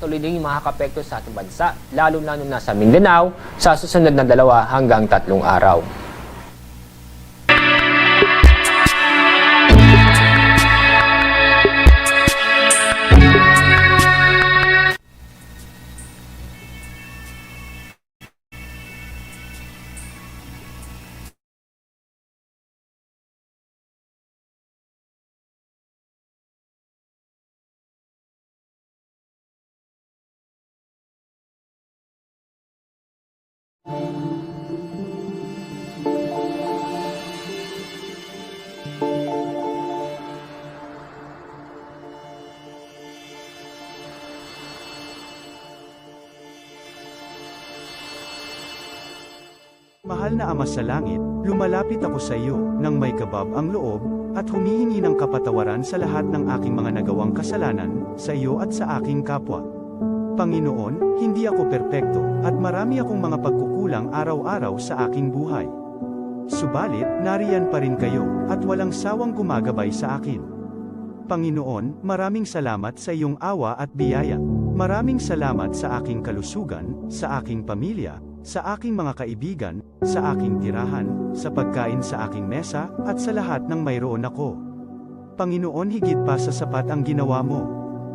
patuloy din makakapekto sa ating bansa, lalo-lalo na sa Mindanao sa susunod na 2 hanggang 3 araw. Mahal na Ama sa langit, lumalapit ako sa iyo, nang may kabab ang loob, at humihingi ng kapatawaran sa lahat ng aking mga nagawang kasalanan, sa iyo at sa aking kapwa. Panginoon, hindi ako perpekto, at marami akong mga pagkukulang araw-araw sa aking buhay. Subalit, nariyan pa rin kayo, at walang sawang gumagabay sa akin. Panginoon, maraming salamat sa iyong awa at biyaya. Maraming salamat sa aking kalusugan, sa aking pamilya, sa aking mga kaibigan, sa aking tirahan, sa pagkain sa aking mesa, at sa lahat ng mayroon ako. Panginoon, higit pa sa sapat ang ginawa mo.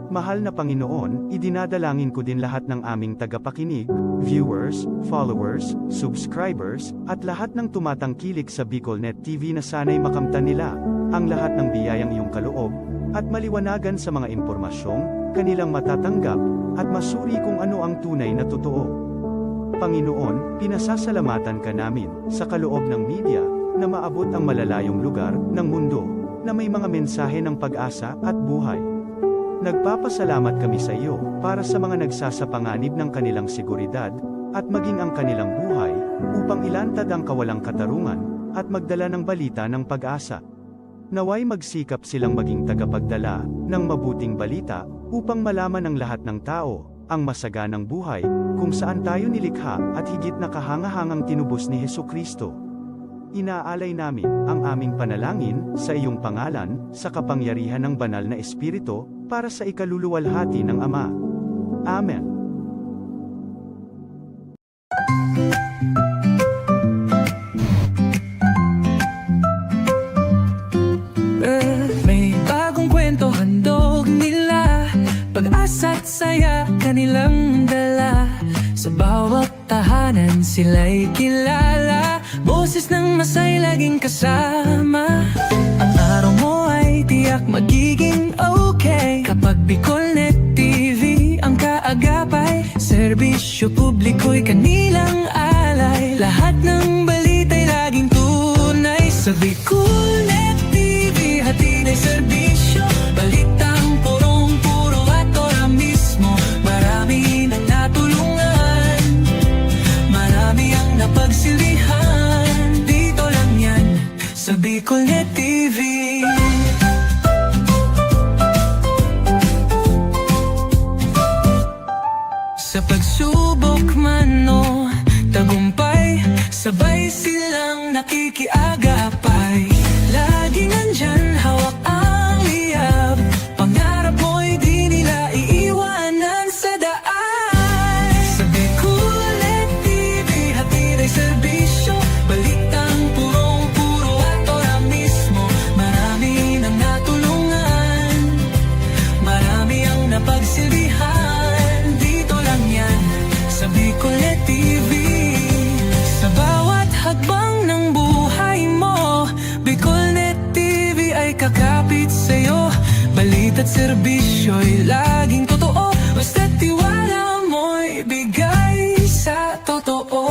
Mahal na Panginoon, idinadalangin ko din lahat ng aming tagapakinig, viewers, followers, subscribers, at lahat ng tumatangkilik sa BicolNet TV na sana'y makamtan nila ang lahat ng biyayang iyong kaloob, at maliwanagan sa mga impormasyong kanilang matatanggap, at masuri kung ano ang tunay na totoo. Panginoon, pinasasalamatan ka namin, sa kaloob ng media, na maabot ang malalayong lugar, ng mundo, na may mga mensahe ng pag-asa, at buhay. Nagpapasalamat kami sa iyo, para sa mga nagsasapanganib ng kanilang seguridad, at maging ang kanilang buhay, upang ilantad ang kawalang katarungan, at magdala ng balita ng pag-asa. Naway magsikap silang maging tagapagdala, ng mabuting balita, upang malaman ng lahat ng tao, ang masaganang buhay, kung saan tayo nilikha, at higit na kahangahangang tinubos ni Hesukristo. Inaalay namin, ang aming panalangin, sa iyong pangalan, sa kapangyarihan ng banal na Espiritu, para sa ikaluluwalhati ng Ama. Amen. May bagong kwento handog nila, pag-asa't saya kanilang dala. Sa bawat tahanan sila'y kilala, boses ng masay laging kasama. Ang araw mo ay tiyak magiging okay, kapag BicolNet TV ang kaagapay. Serbisyo publiko'y kanilang alay, lahat ng balita'y laging tunay. Sa BicolNet TV hatid ay serbisyo, balitang purong-puro at ora mismo. Marami nang natulungan, marami ang napagsilbihan, dito lang yan sa BicolNet TV. Sa pagsubok man o tagumpay, sabay silang nakikiagapay. Laging nandyan, hawak ang liyab, pangarap mo'y di nila iiwanan sa daan. Sa BicolNet TV hatid ay serbisyo, balitang purong-puro at ora mismo. Marami nang natulungan, marami ang napagsilbihan, dito lang yan sa BicolNet TV. Sa bawat hakbang ng buhay mo, BicolNet TV ay kakapit sa'yo. Balita't serbisyo'y laging totoo, basta't tiwala mo'y bigay sa totoo.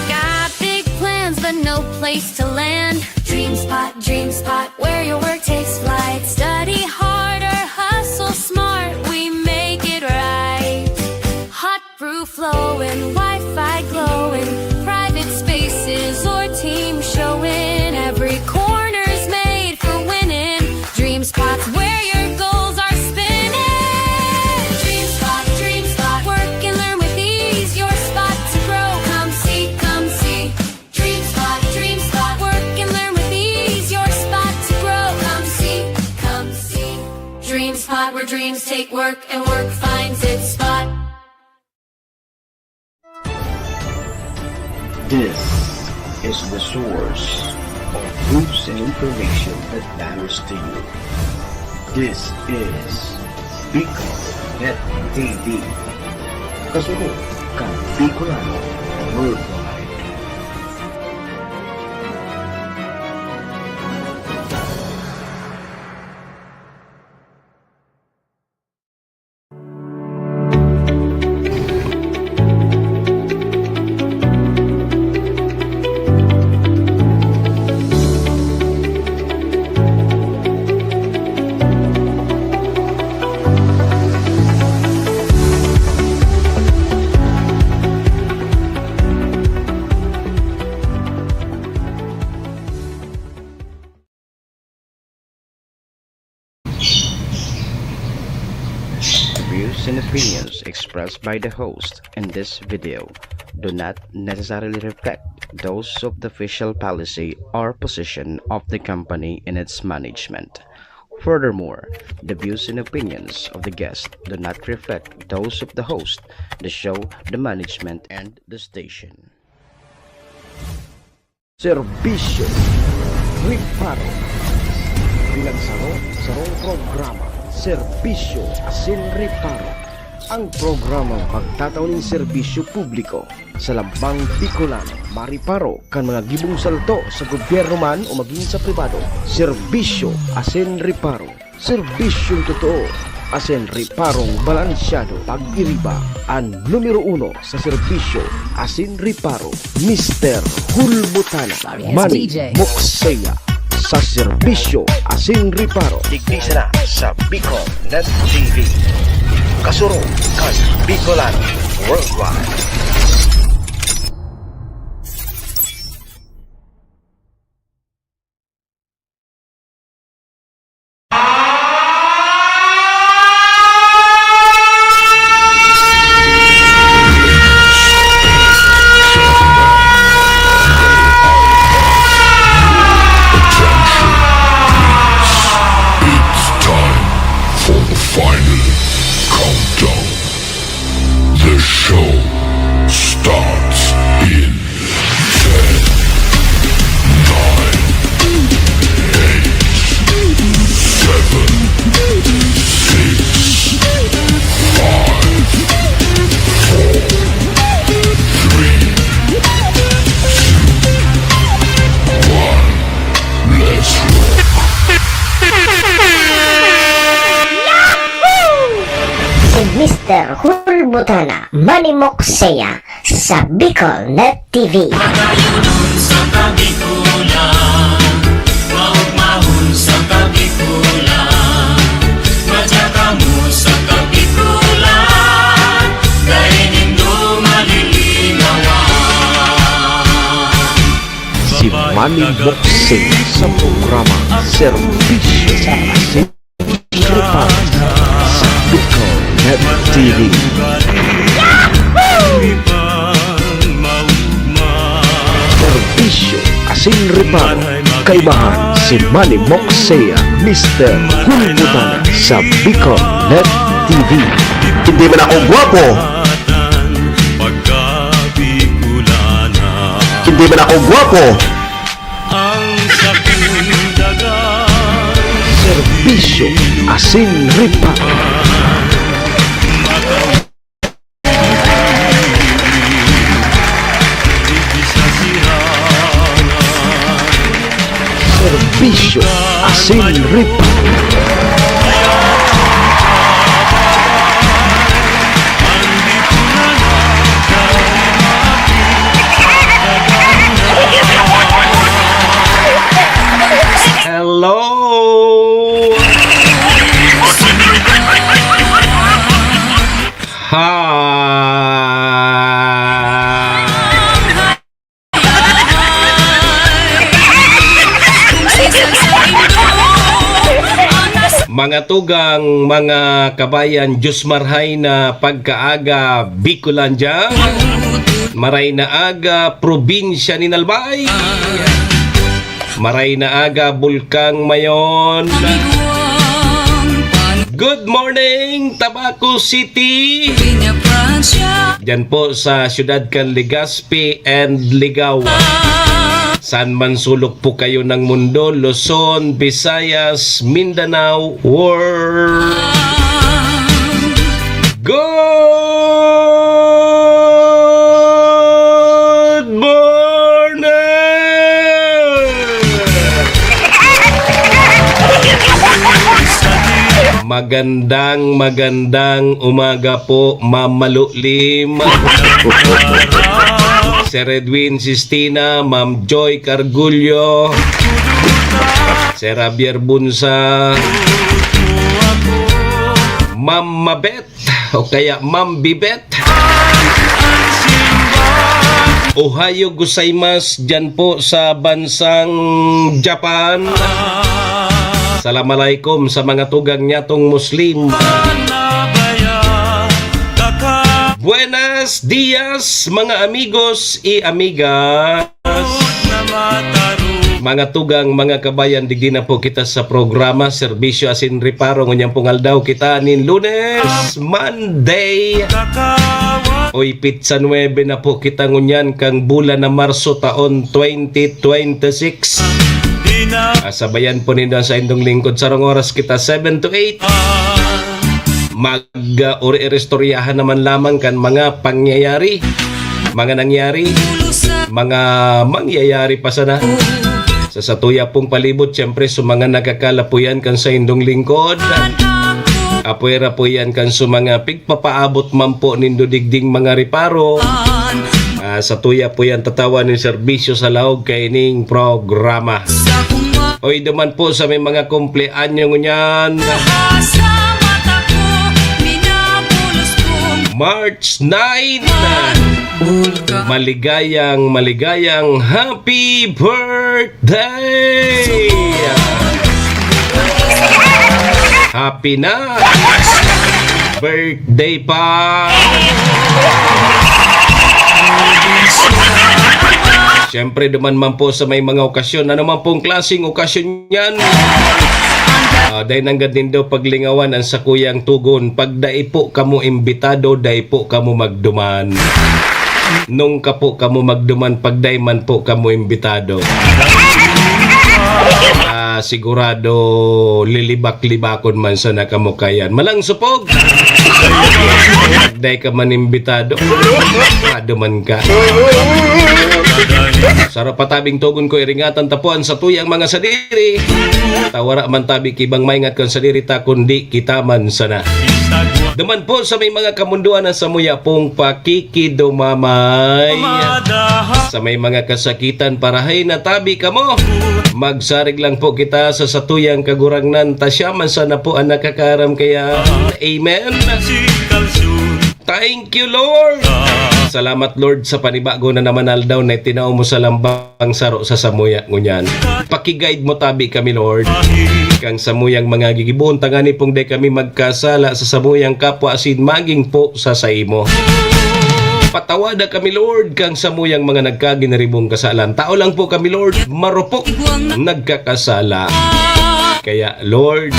Got big plans but no place to land. Dream spot where your work takes flight. Study harder, hustle smart, we make it right. Hot brew flowing, Wi-Fi glowing, private spaces or team showing. Every corner's made for where dreams take work and work finds its spot. This is the source of news and information that matters to you. This is Bicol TV. Kasunod kang Bicolano Worldwide. Views and opinions expressed by the host in this video do not necessarily reflect those of the official policy or position of the company and its management. Furthermore, the views and opinions of the guest do not reflect those of the host, the show, the management, and the station. Serbisyo Riparo Pinagsaro-sarong programa Serbisyo Asin Riparo, ang programang pagtatauning serbisyo publiko sa lambang Bicolano, mariparo kan mga gibong salto sa gobyerno man o maging sa pribado. Serbisyo Asin Riparo, serbisyong totoo, Asin Riparong balansyado. Pag-iriba ang numero 1 sa serbisyo Asin Riparo, Mr. Hulbutana Manny Moxeya. Sa serbisyo Asin Riparo, tignisa na sa Bicol Net TV. Kasuro kan Bicolano Worldwide. Final countdown. The show starts in 10, 9, 8, 7, 6, 5, 4, 3, 2, 1. Let's roll. Mr. Hulbutana Manny Moxeya sa Bicol Net TV. sa kabikulan, maugmahon sa kabikulan, madya mo sa kabikulan, dahil nindo malilinawan. Si Manny Moxeya sa programa Serbisyo Asin Riparo sa Bicol Net TV. Serbisyo Asin Riparo, kaibahan si Manny Moxeya, Mr. Hulbutana sa Bicol Net TV. Hindi man ako gwapo, hindi man ako gwapo, Serbisyo Asin Riparo. Serbisyo Asin Riparo. Hello! Mga tugang, mga kabayan, Diyos marhay na pagkaaga Bicolandia, maray na aga probinsya ni Nalbay, maray na aga Bulkang Mayon, Good morning, Tabaco City! Diyan po sa Syudad Can Legazpi and Ligawa. Saan man sulok po kayo ng mundo, Luzon, Visayas, Mindanao, world. Good morning! Magandang umaga po, Ma'am Malulim. Sir Edwin Sistina, Ma'am Joy Cargulyo, Sir Javier Bunsa, Ma'am Mabet o kaya Ma'am Bibet. Ohayo gozaimasu dyan po sa bansang Japan. Assalamualaikum sa mga tugang nyatong Muslim. Buenos dias mga amigos y amigas. Mga tugang, mga kabayan, digdi na po kita sa programa Serbisyo Asin Reparo. Ngunyang pungaldaw kita nin Lunes, Monday. Oy, pizza 9 na po kita ngunyan kang bulan na Marso taon 2026. Sabayan po ninyo sa indong lingkod. Sarong oras kita 7 to 8. Mag-restoryahan naman lamang kan mga pangyayari, mga nangyari, mga mangyayari pa sana sa satuya pong palibot. Siyempre sa mga nakakalapuyan kan sa indong lingkod, apuera po yan kan sa mga pigpapaabot man po nindo digding mga reparo. Sa tuya po yan tatawa ng serbisyo sa laog kaining programa. Oy, duman po sa may mga kumpleanyo ngunyan. March 9, maligayang happy birthday! Happy na birthday pa! Siyempre duman man po sa may mga okasyon. Ano man pong klaseng okasyon yan? Dahil nanggad din daw paglingawan ang sakuyang tugon. Pag dai po kamo imbitado, dai po kamo magduman. Nung ka po kamo magduman, pag dai man po kamo imbitado. Sigurado lilibak-libakon man sa nakamukayan. Malang supog! Pag dai ka man imbitado, maduman ka. Sarap patabing tugon ko iringatan tapuan sa tuyang mga sadiri. Tawara man tabi kibang maingat kon sadiri ta kundi kita man sana. Duman po sa may mga kamunduan na samuya pong pakikidumamay. Sa may mga kasakitan parahay na tabi kamo. Magsarig lang po kita sa satuyang kagurangnan. Tasya man sana po ang nakakaram kaya. Amen. Thank you, Lord. Salamat, Lord, sa panibago na naman aldaw na itinao mo sa lambang saro sa samuya ngunyan. Pakiguide mo tabi kami, Lord. Kang samuyang mga gigibuon tangani pong day kami magkasala sa samuyang kapwa asin maging po sa saimo. Patawada kami, Lord, kang samuyang mga nagkaginaribong kasalan. Tao lang po kami, Lord, marupok nagkakasala. Kaya, Lord,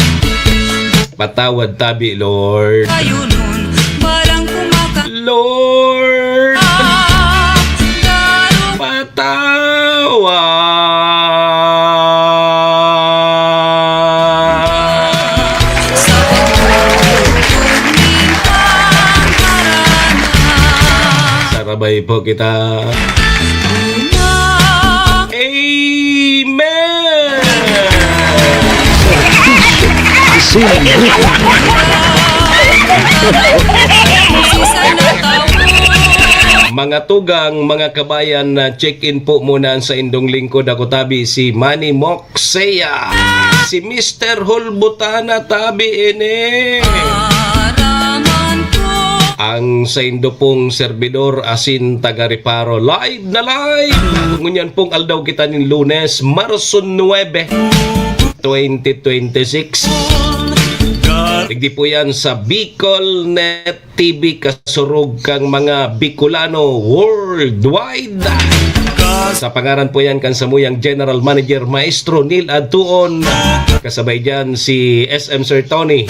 patawad tabi, Lord. Lord, patawa. Sarabay po kita. Amen. Mga tugang, mga kabayan, check-in po muna sa indong lingkod. Ako tabi si Manny Moxea, si Mr. Hulbutana tabi ini. Ang sa indo pong servidor asin taga Reparo. Live na live! Ngunyan pong aldaw kita nin Lunes, Marso 9, 2026. Digdi po yan sa Bicol Net TV kasurog kang mga Bicolano worldwide. Sa pangaran po yan kan samuyang General Manager Maestro Neil Adtuon. Kasabay dyan si SM Sir Tony.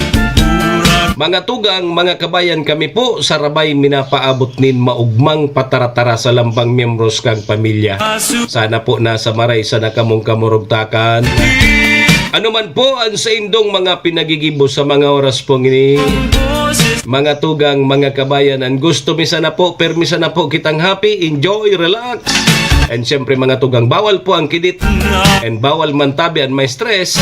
Mga tugang, mga kabayan, kami po sa Rabay minapaabot nin maugmang pataratara sa lambang miyembros kang pamilya. Sana po nasa maray sa nakamong kamurugtakan. Ano man po ang sa indong mga pinagigibo sa mga oras pong ini. Mga tugang, mga kabayan, ang gusto misa na po, permisa na po kitang happy, enjoy, relax. And syempre mga tugang, bawal po ang kidit and bawal man tabi and may stress.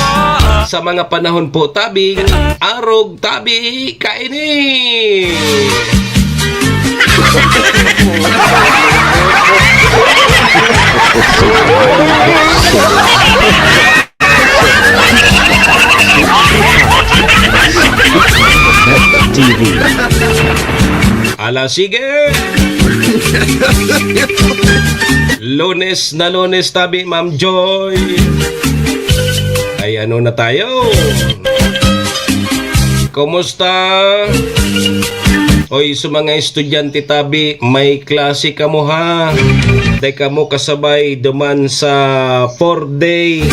Sa mga panahon po tabi, arog, tabi, kaini. TV. Ala, sige! Lunes na Lunes tabi, Ma'am Joy. Ay, ano na tayo? Kumusta? Oy, sa mga estudyante tabi, may klase ka mo ha. Day ka mo kasabay duman sa 4-day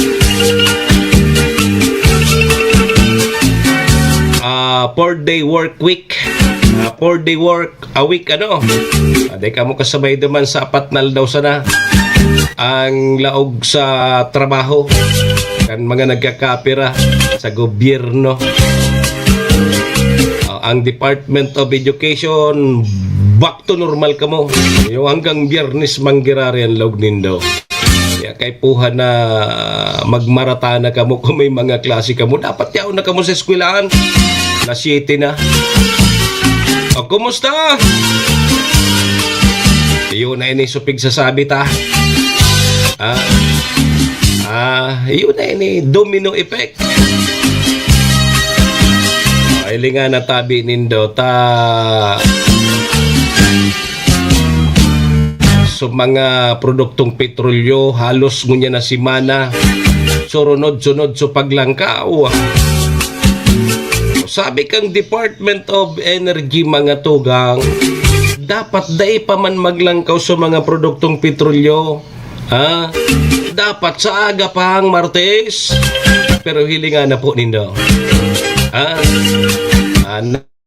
4-day work week. 4-day work a week ano. Day ka mo kasabay duman sa 4 na daw sana ang laog sa trabaho kan mga nagkakapira sa gobyerno. Ang Department of Education back to normal ka mo. Yung hanggang Biyernes manggirari ang laog nindo. Kaya kay puha na magmaratana ka mo kung may mga klase ka mo. Dapat yaon na ka mo sa eskwelahan. Na 7 na. O, kumusta? Iyon na ini supig sa sabi ta. Iyon na ini domino effect. Ay nga na tabi nindo ta so mga produktong petrolyo halos ngunya na simana surunod-sunod so paglangkaw. Sabi kang Department of Energy mga tugang, dapat dai pa man maglangkaw sa mga produktong petrolyo. Dapat sa aga pa ang Martes. Pero hilingan na po nindo.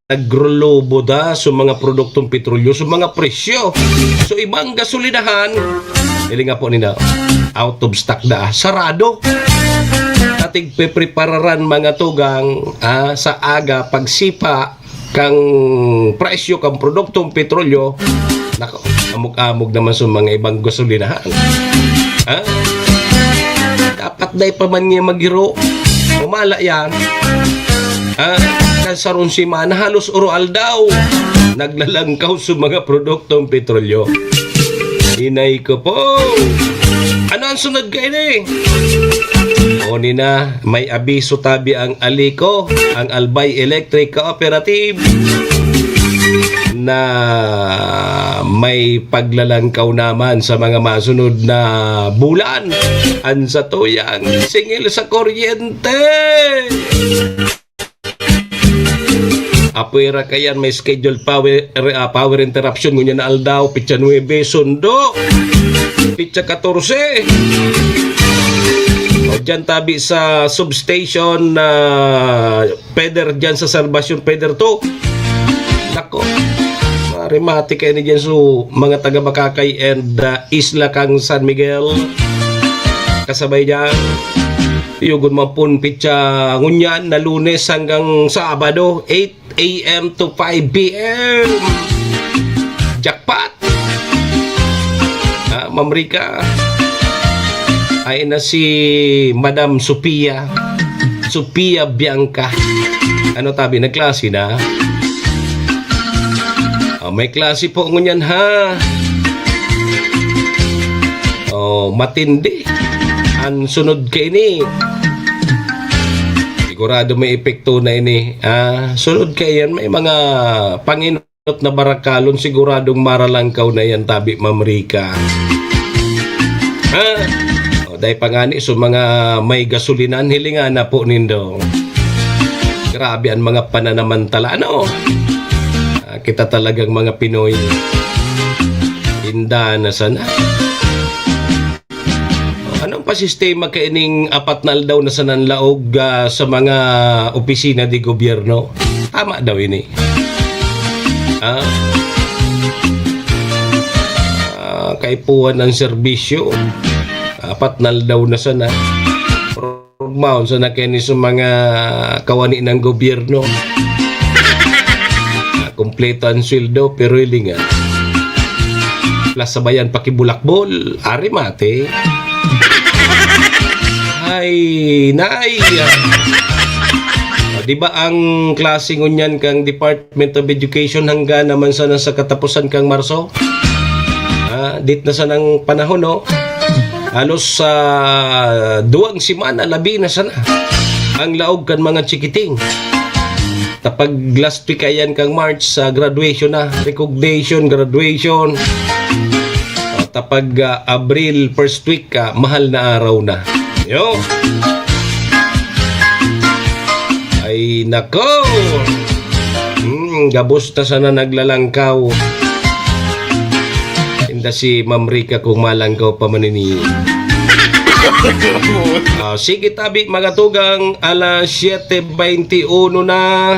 Nagrolobo da sa mga produktong petrolyo, sa mga presyo. So ibang gasolinahan, hilingan po nindo, out of stock da, sarado. Ating peprepararan mga tugang sa aga pagsipa kang presyo kang produktong petrolyo. Nako, amog-amog naman sa mga ibang gasolinahan. Dapat day pa man niya maghiro. Umala yan. Kasaron si man halos oral daw naglalangkaw sa mga produktong petrolyo. Inay ko po. Ano ang sunod kayo ni? O nina, may abiso tabi ang Alico, ang Albay Electric Cooperative na may paglalangkaw naman sa mga masunod na bulan. Ansa tuyang singil sa kuryente. Apuera kayan may scheduled power interruption ngunya na aldaw pitsa 9 sundo pitsa 14 o dyan tabi sa substation na Peder dyan sa Salvation Peder 2. Nako, marimati kayo ni dyan so mga taga Bakakay and Isla Kang San Miguel kasabay dyan. Yugon mapun pitsa ngunyan na Lunes hanggang Sabado 8 a.m. to 5 p.m. Jackpot! Ma'am Rika, ay na si Madam Sophia Bianca. Ano tabi na klase na? May klase po ngunyan ha. Matindi. Ang sunod kay ni. Sigurado may epekto na ini. Sunod kay yan, may mga panginot na barakalon, siguradong maralangkaw na yan tabi Ma'am Rika. Dahil pangani so mga may gasolinan, hilingan na po nindo. Grabe ang mga pananamantala, ano? Kita talagang mga Pinoy. Inda na sana. napasistema kaining apat na aldaw na sananlaog sa mga opisina di gobyerno. Tama daw ini. Kaipuhan ng serbisyo. Apat na aldaw na sana. Maon sa nakini sa mga kawani ng gobyerno. Kompleto ang sweldo pero hilingan. Plus sabayan pakibulakbol, ari mate. Ay, nay. Di ba ang klase ngunyan kang Department of Education hanggang naman sana sa katapusan kang Marso? Dit na sanang panahon, no? Halos sa 2 simana, labi na sana ang laog kan mga chikiting. Tapag last week ayan kang March sa graduation na, recognition, graduation. Tapag Abril first week mahal na araw na. Yo. Ay nako. Gabos na sana naglalangkaw. Inda si Ma'am Rica kung malangkaw pa manini. Sige tabi mga tugang, alas 7:21 na.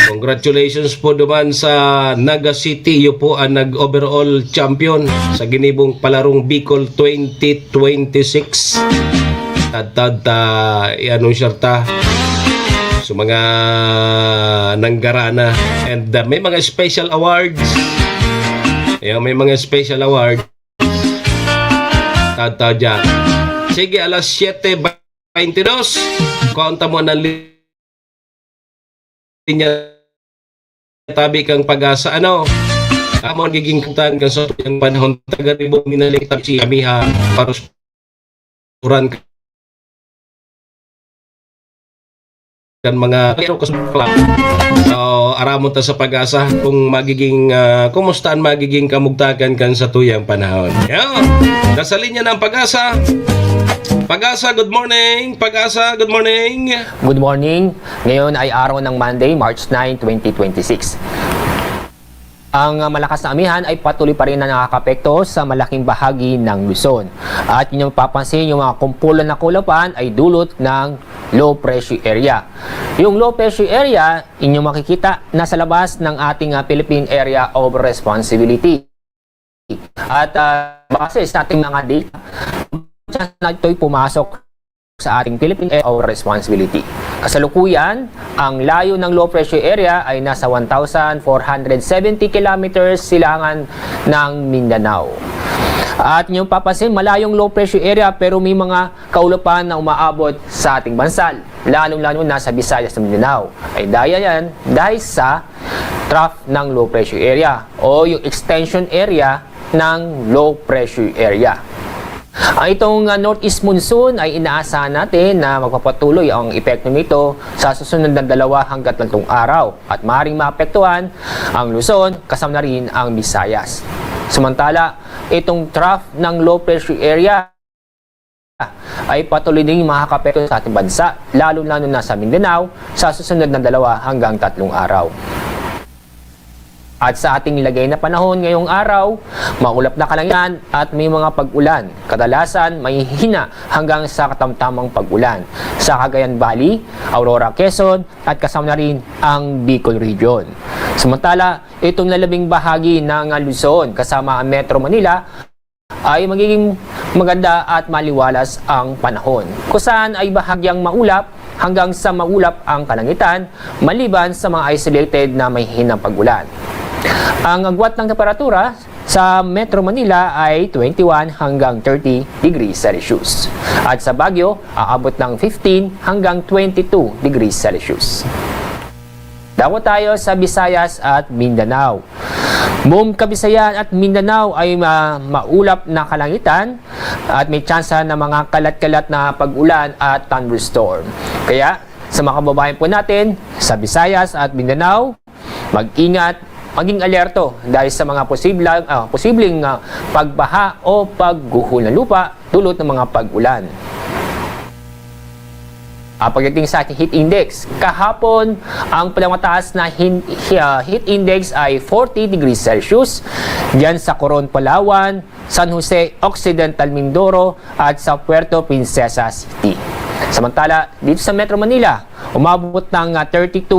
Congratulations po naman sa Naga City. Iyo po ang nag-overall champion sa ginibong palarong Bicol 2026. I-anunsyer ta so mga nanggarana. And may mga special awards. May mga special awards. Dyan. Sige, alas 7:22. Konta mo ng linya tabi kang pag-asa. Amo giging kutan kan sa yung panahon taga-ribong minaliktag si Amiha para uran kan mga pero club. So aramon ta sa pag-asa kung magiging kumusta ang magiging kamugtakan kan sa tuyang panahon. Nasa linya ng pag-asa. Pag-asa, good morning. Pag-asa, good morning. Good morning. Ngayon ay araw ng Monday, March 9, 2026. Ang malakas na amihan ay patuloy pa rin na nakakapekto sa malaking bahagi ng Luzon. At inyong papansin, yung mga kumpulan na kulapan ay dulot ng low pressure area. Yung low pressure area, inyong makikita nasa labas ng ating Philippine Area of Responsibility. At base sa ating mga data, na ito'y pumasok sa ating Philippine Area of Responsibility. Kasalukuyan, ang layo ng low pressure area ay nasa 1,470 kilometers silangan ng Mindanao. At inyong papansin, malayong low pressure area pero may mga kaulapan na umaabot sa ating bansa, lalong-lalo na sa Visayas sa Mindanao. Ay dahil sa trough ng low pressure area o yung extension area ng low pressure area. Ang itong northeast monsoon ay inaasahan natin na magpapatuloy ang epekto nito sa susunod na 2 hanggang 3 araw at maaaring maapektuhan ang Luzon kasama na rin ang Visayas. Samantala, itong trough ng low pressure area ay patuloy din makakapekto sa ating bansa, lalo-lalo na sa Mindanao sa susunod na 2 hanggang 3 araw. At sa ating lagay na panahon ngayong araw, maulap na kalangitan at may mga pag-ulan. Kadalasan may hina hanggang sa katamtamang pag-ulan sa Cagayan Valley, Aurora, Quezon at kasama na rin ang Bicol Region. Samantala, itong lalabing bahagi ng Luzon kasama ang Metro Manila ay magiging maganda at maliwalas ang panahon. Kung saan ay bahagyang maulap hanggang sa maulap ang kalangitan maliban sa mga isolated na may hinang pag-ulan. Ang agwat ng temperatura sa Metro Manila ay 21 hanggang 30 degrees Celsius. At sa Baguio, aabot ng 15 hanggang 22 degrees Celsius. Dapat tayo sa Visayas at Mindanao. Buong Kabisayan at Mindanao ay maulap na kalangitan at may tsansa na mga kalat-kalat na pag-ulan at thunderstorm. Kaya sa mga kababayan po natin sa Visayas at Mindanao, mag-ingat, maging alerto dahil sa mga posibleng pagbaha o pagguho ng lupa dulot ng mga pag-ulan. Pagdating sa ating heat index, kahapon ang pinakamataas na heat index ay 40 degrees Celsius diyan sa Coron, Palawan, San Jose Occidental, Mindoro at sa Puerto Princesa City. Samantala, dito sa Metro Manila, umabot ng 32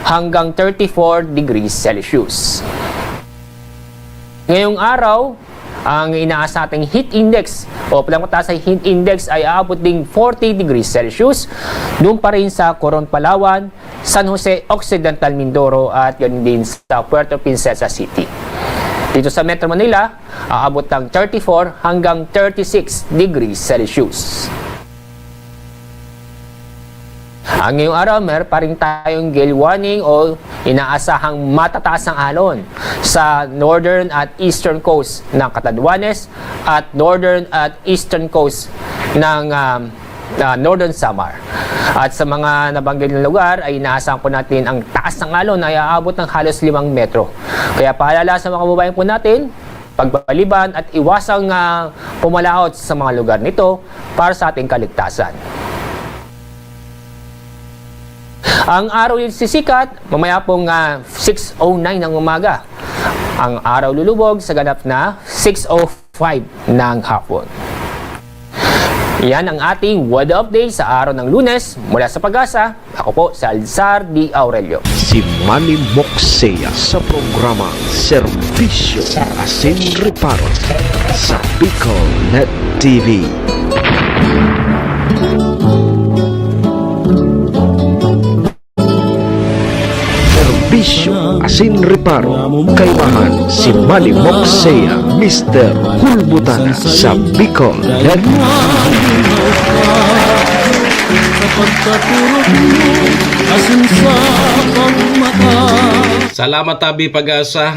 hanggang 34 degrees Celsius. Ngayong araw, ang inaasa nating heat index o pinakamataas sa heat index ay aabot ding 40 degrees Celsius doon pa rin sa Coron, Palawan, San Jose Occidental, Mindoro at yun din sa Puerto Princesa City. Dito sa Metro Manila, aabot ng 34 hanggang 36 degrees Celsius. Ang ngayong araw, meron pa rin tayong gale warning o inaasahang matataas ng alon sa northern at eastern coast ng Catanduanes at northern at eastern coast ng Northern Samar. At sa mga nabanggit na lugar ay inaasahan po natin ang taas ng alon ay aabot ng halos 5 metro. Kaya paalala sa mga kababayan po natin, pagbaliban at iwasang pumalaot sa mga lugar nito para sa ating kaligtasan. Ang araw yung sisikat, mamaya pong 6:09 ng umaga. Ang araw lulubog sa ganap na 6:05 ng hapon. Yan ang ating weather update sa araw ng Lunes mula sa Pag-asa. Ako po si Alzar D. Aurelio. Si Manny Moxea sa programa Serbisyo Asin Reparo sa Bicol Net TV. Serbisyo Asin Reparo kay Mahan si Manny Moxea, Mr. Hulbutana sa Bicol Net. Salamat tabi Pag-asa.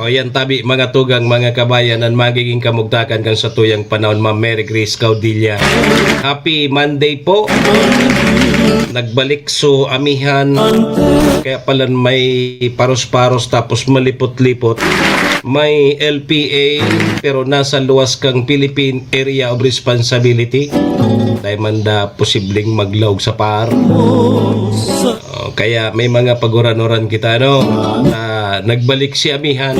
O yan tabi mga tugang mga kabayan ang magiging kamugtakan kan sa tuyang panahon. Ma'am Mary Grace Caudilla. Happy Monday po. Nagbalik so amihan. Kaya pala may paros-paros tapos malipot-lipot. May LPA pero nasa luwas kang Philippine Area of Responsibility. Dahil manda posibleng maglawg sa par. Kaya may mga paguran-oran kita no. Nagbalik si amihan.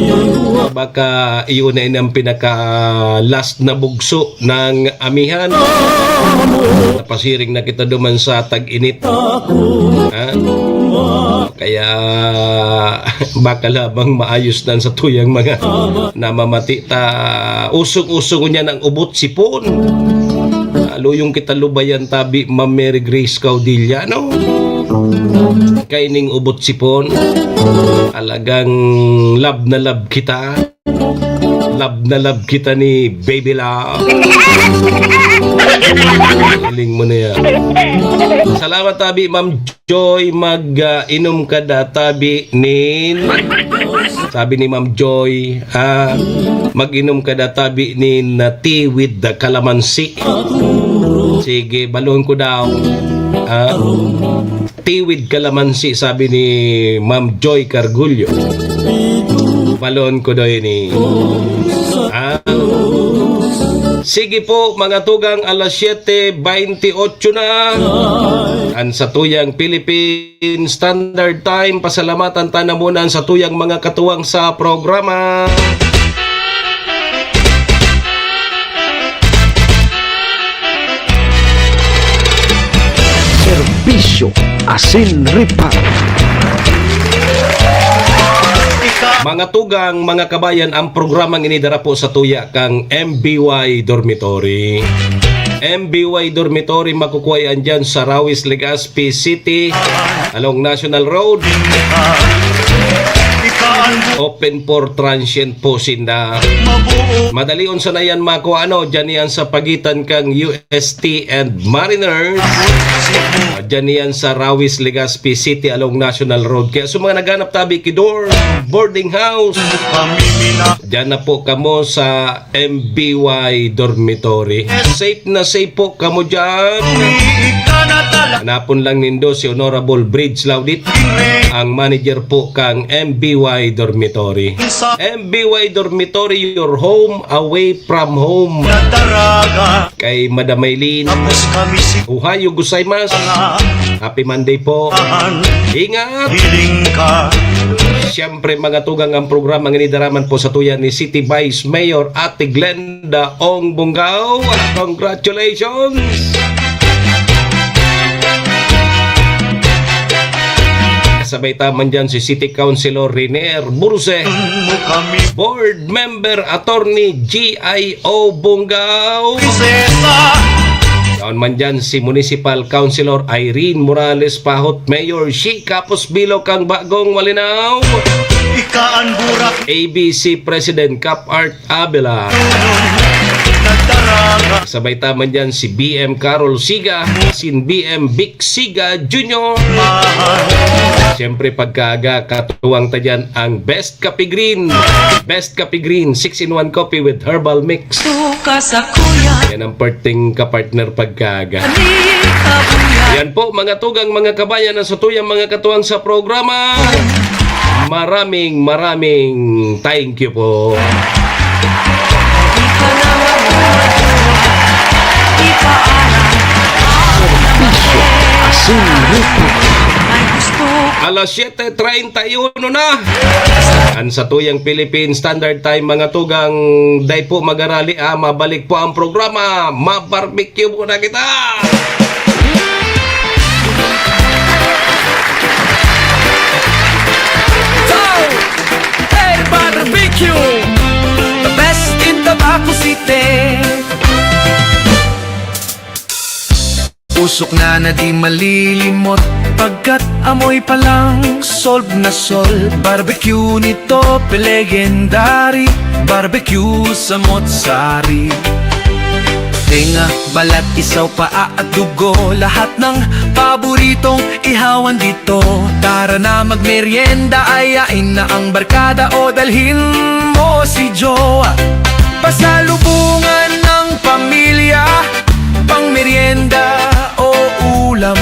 Baka iyon na ang pinaka last na bugso ng amihan. Napasiring na kita duman sa tag-init. Kaya baka labang maayos na sa tuyang mga namamati ta usong-usong niya ng ubot sipon. Luyong kita lubayan tabi Ma'am Mary Grace Caudilla no. Kaining ubot sipon. Alagang love na love kita. Love na love kita ni Baby Love. Hiling mo na yan. Salamat tabi Ma'am Joy. Mag-inom ka da tabi nin. Sabi ni Ma'am Joy, mag-inom ka da tabi nin na tea with the calamansi. Sige, balon ko daw. Tea with calamansi, sabi ni Ma'am Joy Cargullo. Balon ko daw ni. Sige po mga tugang, alas 7:28 na. Ang sa tuyang Philippine Standard Time. Pasalamatan tayo muna sa tuyang mga katuwang sa programa. Serbisyo Asin Reparo. Mga tugang, mga kabayan, ang programang inidara po sa tuya kang MBY Dormitory. MBY Dormitory makukuha yan dyan sa Rawis, Legazpi City along National Road. Open for transient po sinda. Madalion sa na yan makuha dyan yan sa pagitan kang UST and Mariners. Dyan yan sa Rawis, Legazpi City along National Road. Kaya sa mga naghanap tabi kidor, boarding house, Diyan na po kamo sa MBY Dormitory. Safe na safe po kamo dyan. Hanapon lang nindo si Honorable Bridge Laudit, ang manager po kang MBY Dormitory. MBY Dormitory, your home away from home. Kay Madam Maylene, Ohayo gozaimasu. Happy Monday po. Ingat! Siyempre mga tugang ang programa ng inidaraman po sa tuyan ni City Vice Mayor Ate Glenda Ong Bungaw. Congratulations! Sabay taman dyan si City Councilor Renier Burse, Board Member Attorney G.I.O. Bungaw. Taon man dyan si Municipal Councilor Irene Morales Pahot, Mayor Shi Kapos Bilo kang Bagong Malinaw, ABC President Cap Art Abela. Sabay taman dyan si BM Carol Siga, sin BM Vic Siga Jr. Siyempre pagkaaga katuwang ta dyan ang Best Coffee Green. Best Coffee Green 6-in-1 coffee with herbal mix. Yan ang perting kapartner pagkaaga. Yan po mga tugang mga kabayan na sa tuyang mga katuwang sa programa. Maraming thank you po. Alas 7:31 na. Ang sa tuyang Philippine Standard Time mga tugang day po magarali mabalik po ang programa. Ma-barbecue muna kita. Hey, barbecue, the best in Tabaco City. Usok na di malilimot, pagkat amoy pa lang solve na solve. Barbecue nito legendary, barbecue sa Motsari. Tenga, balat, isaw, paa at dugo, lahat ng paboritong ihawan dito. Tara na magmerienda, ayain na ang barkada o dalhin mo si Joa. Pasalubungan ng pamilya, pang merienda o ulam,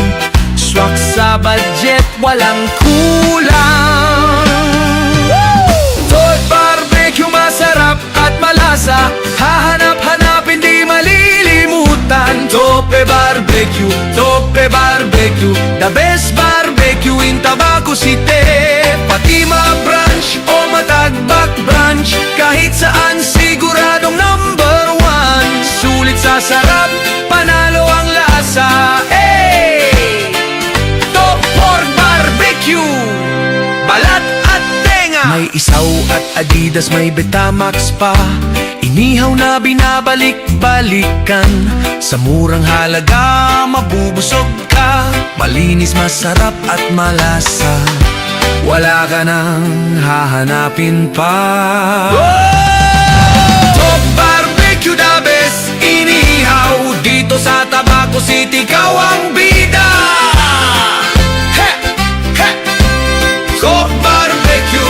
swak sa budget, walang kulang. Toy barbecue, masarap at malasa, hahanap-hanapin di malilimutan. Tope barbecue, the best barbecue in Tabaco City. Pati ma-branch o matagbak branch, kahit saan siguradong number one. Sulit sa sarap, panalo ang lasa. Hey! Top pork barbecue, balat at tenga. May isaw at Adidas, may Betamax pa. Inihaw na binabalik-balikan. Sa murang halaga, mabubusog ka. Malinis, masarap at malasa. Wala ka nang hahanapin pa. Top barbecue, the best inihaw. Dito sa Tabaco City, ikaw ang bida. He! He! Top barbecue.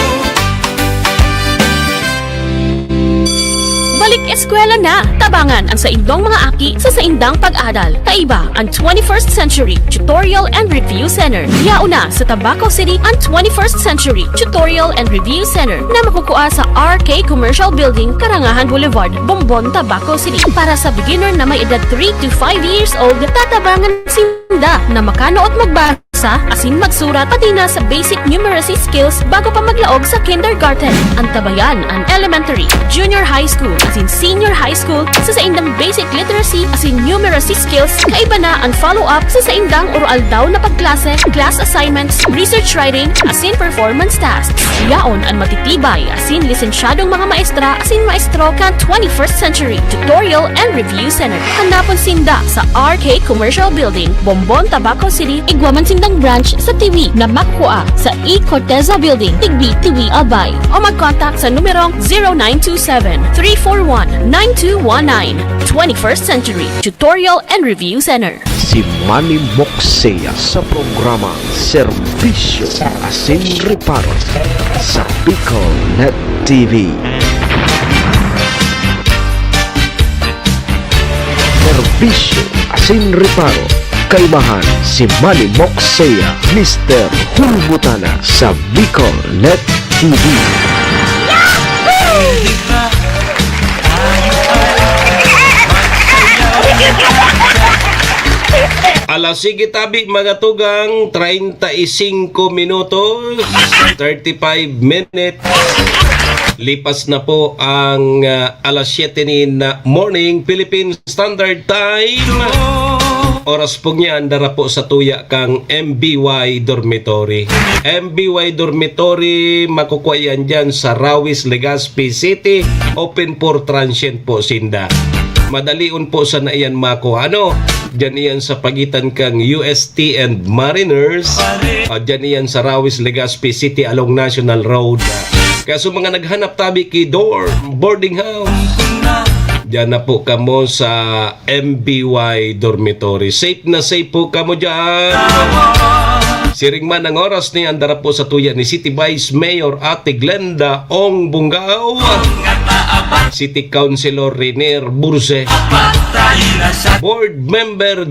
Balik eskwela na! Tabangan ang saindong mga aki sa saindang pag-adal. Kaiba ang 21st Century Tutorial and Review Center. Yauna sa Tabaco City ang 21st Century Tutorial and Review Center na makukuha sa RK Commercial Building, Karangahan Boulevard, Bombon, Tabaco City. Para sa beginner na may edad 3 to 5 years old, tatabangan sinda na makano at magbasa, asin magsurat, pati na sa basic numeracy skills bago pa maglaog sa kindergarten. Ang tabayan ang elementary, junior high school, asin senior high school sa saindang basic literacy asin numeracy skills. Kaiba na ang follow-up sa saindang oral daw na pagklase, class assignments, research writing, asin performance tasks. Yaon ang matitibay asin lisensyadong mga maestra asin maestro kan 21st Century Tutorial and Review Center. Hanapon sinda sa RK Commercial Building, Bombon, Tabaco City. Igwaman sindang branch sa TV na makuha sa E. Corteza Building, Tigbi, TV, Albay. O mag-contact sa numerong 0927-341-9219. 21st Century Tutorial and Review Center. Si Manny Moxea sa programa Serbisyo Asin Reparo sa Bicol Net TV. serbisyo, asin reparo. Kaibahan si Manny Moxea, Mr. Hulbutana sa Bicol Net TV. Alas sige tabi mga tugang 35 minutos 35 minutes. Lipas na po ang alas 7 na morning Philippine Standard Time. Oras po niya andara po sa tuya kang MBY Dormitory. MBY Dormitory makukuha yan dyan sa Rawis, Legazpi City. Open for transient po sinda. Madaliun po sa naiyan makuha. Diyan iyan sa pagitan kang UST and Mariners. Diyan iyan sa Rawis, Legazpi City along National Road. Kaya sa mga naghanap tabi kay dorm, boarding house, diyan na po kamo sa MBY Dormitory. Safe na safe po kamo dyan. Siring man ang oras ni andara po sa tuya ni City Vice Mayor Ate Glenda Ong Bungaw, City Councilor Renier Burse, Board Member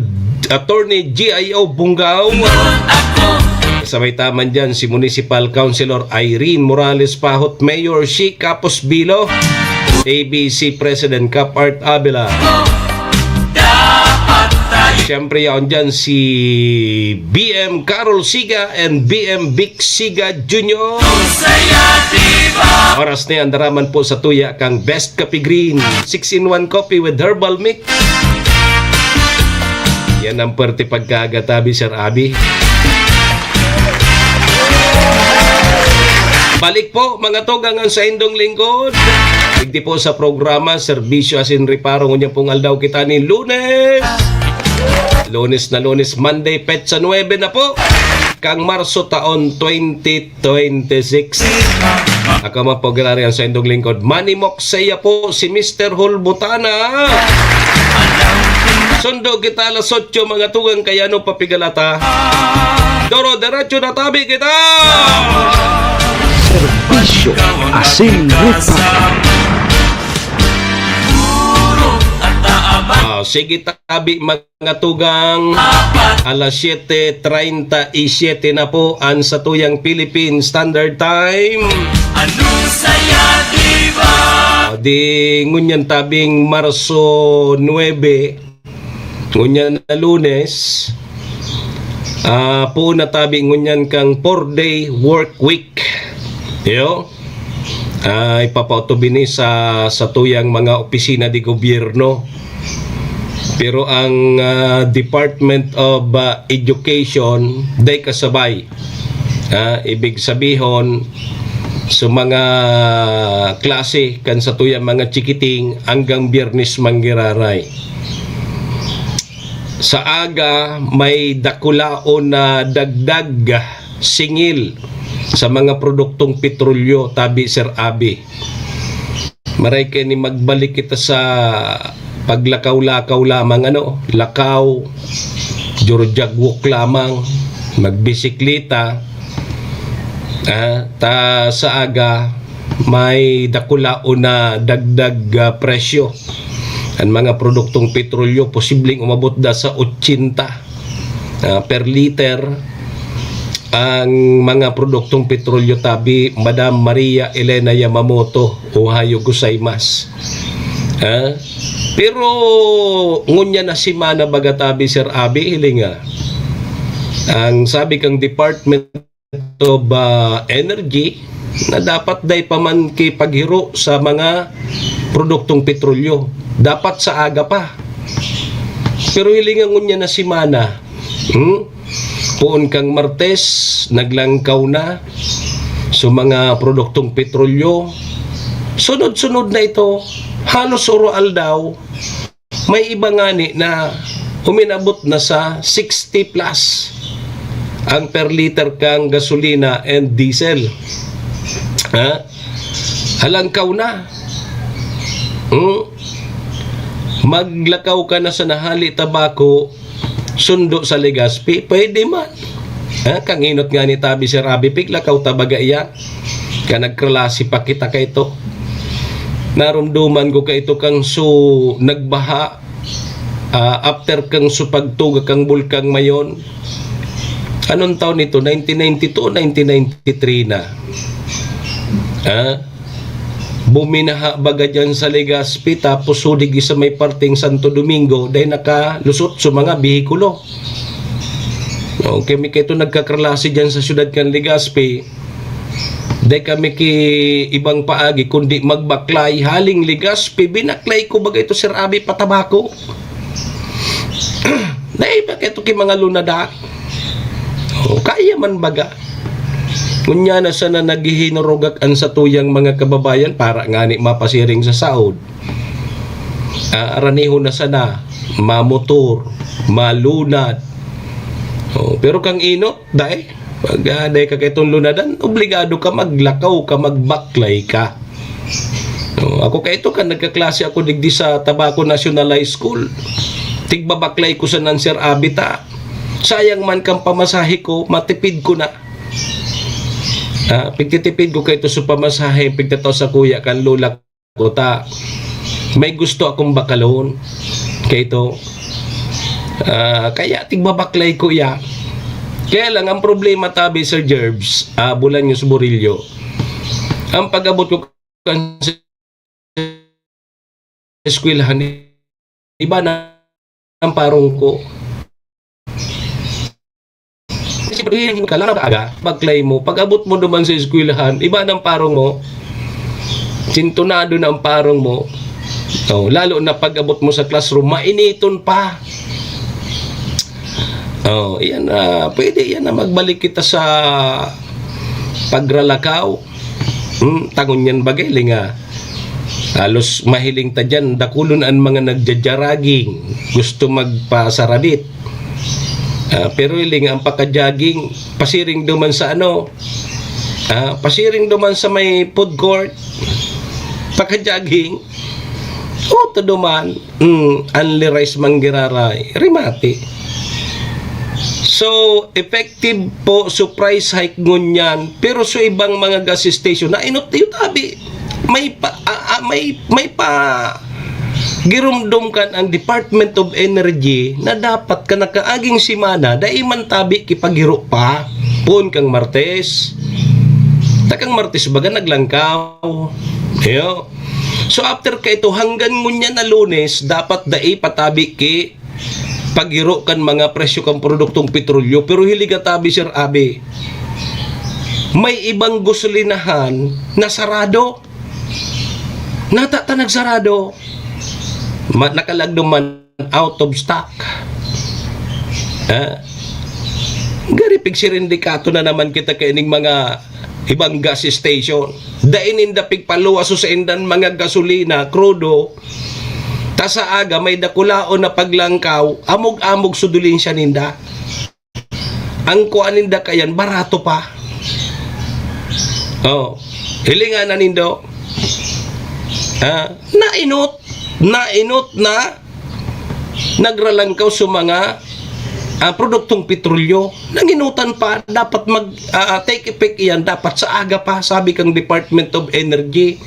Attorney GIO Bungaw, sabay taman dyan si Municipal Councilor Irene Morales Pahot, Mayor Shi Capos Bilo, ABC President Cap Art Abela. Siyempre yaon dyan si BM Carol Siga and BM Vic Siga Jr. Oras na yan, daraman po sa tuya kang Best Coffee Green 6-in-1 coffee with herbal mix. Yan ang perte pagkagatabi, Sir Abi. Balik po mga togangan sa indong lingkod. Hindi po sa programa Serbisyo Asin Reparo ngunya pong aldaw kita ni Lunes. Lunes na Lunes, Monday, petsa 9 na po. Kang Marso taon 2026. Ako mapaglalarian sa indong lingkod. Manny Moxea po si Mr. Hulbutana. Sundo kita alas 8 mga tugang kayano papigalata. Doro, derecho na tabi kita. Serbisyo, asin reparo. Sige tabi mga tugang, alas 7:37 na po ang sa tuyang Philippine Standard Time. Ano saya diba? Di ngunyan tabing Marso 9, ngunyan na Lunes, po na tabi ngunyan kang 4-day work week. Yo, ipapautubini sa tuyang mga opisina di gobyerno. Pero ang Department of Education day kasabay. Ibig sabihin sa mga klase kan sa tuyang mga chikiting hanggang Biyernes manggiraray. Sa aga may dakulaon na dagdag singil sa mga produktong petrolyo tabi Sir Abi. Maray kay ni magbalik kita sa paglakaw-lakaw lamang lakaw, jurjagwok lamang, magbisikleta, ta sa aga may dakulaon na dagdag presyo. Ang mga produktong petrolyo posibleng umabot da sa 80 per liter. Ang mga produktong petrolyo tabi Madam Maria Elena Yamamoto, Ohayo gozaimasu. Pero ngunya na si mana bagatabi Sir Abi hilinga. Ang sabi kang Department of Energy na dapat day paman ki paghiro sa mga produktong petrolyo. Dapat sa aga pa. Pero hilinga ngunya na si mana. Puon kang Martes naglangkaw na sa mga produktong petrolyo. Sunod-sunod na ito. Halos oral daw, may iba nga na uminabot na sa 60 plus ang per liter kang gasolina and diesel. Halangkaw na. Maglakaw ka na sa nahali tabako, sundo sa Legazpi, pwede man. Kanginot nga ni tabi Sir Abi, piglakaw tabaga iya. Ka nagkrelasi pa kita kay ito. Narumduman ko kay ito kang nagbaha after kang supagtuga kang bulkang mayon. Anong taon ito? 1992 o 1993 na? Buminaha baga dyan sa Legazpi, tapos sudig sa may parting Santo Domingo dahil nakalusot sa mga bihikulo. Okay, kami kayo nagkakralasi dyan sa syudad kan Legazpi. Dahil kami ki ibang paagi, kundi magbaklay, haling Legazpi, binaklay ko baga ito Sir Abi patabako. Dahil baga ito ki mga lunada. Kaya man baga. Kunya na sana naghihinurugak an sa tuyang mga kababayan para nga ni mapasiring sa saod. Araniho na sana, mamotor, malunad. Pero kang inot, dahil pag dahil ka kitong lunadan, obligado ka maglakaw ka, magbaklay ka. Ako kaito ka, nagkaklase ako digdi sa Tabaco National High School. Tigbabaklay ko sa Sir Abita. Sayang man kang pamasahe ko, matipid ko na. Pagtitipid ko kayo sa pamasahe, pagtataw sa kuya kan lola ko ta. May gusto akong bakalon. Kayo kaya tigbabaklay ko ya. Kaya lang ang problema tabi Sir Jerbs, bulan yung Burilyo. Ang pag-abot ko kan sa eskwelahan, iba na ang parong ko. Kasi ka lang aga, baklay mo, pag-abot mo naman sa eskwelahan, iba ng parong mo, sintonado na ang parong mo. Lalo na pag-abot mo sa classroom, mainiton pa. Yan pwede yan na magbalik kita sa pagralakaw. Tangon yan bagay nga. Halos mahiling ta dyan, dakulon ang mga nagjajaraging, gusto magpasarabit. Pero iling ang pakajaging, pasiring duman sa pasiring duman sa may food court, pakajaging, to duman, only rice manggiraray, rimati. So, effective po, surprise hike ngunyan, pero sa ibang mga gas station, na inot yun tabi, may pa girumdum kan ang Department of Energy na dapat ka nakaaging simana dahil man tabi kipagiro pa pun kang Martes takang Martes baga naglangkaw. So after ka ito hanggang ngunya na Lunes dapat dai patabi ki pagiro kan mga presyo kang produktong petrolyo, pero hiliga tabi Sir Abi may ibang gasolinahan na sarado, natatanag sarado, nakalagdo man out of stock. Garipig sirindikato na naman kita kaining mga ibang gas station. Dainin dapig paluwaso sa indan mga gasolina, krudo. Ta sa aga may dakulaon na paglangkaw, amog-amog sudulin siya ninda. Ang kuan ninda kayan barato pa. Hilingan na nindo. Nainot na nagralangkaw sa mga produktong petrolyo. Nanginutan pa, dapat take effect iyan, dapat sa aga pa, sabi kang Department of Energy.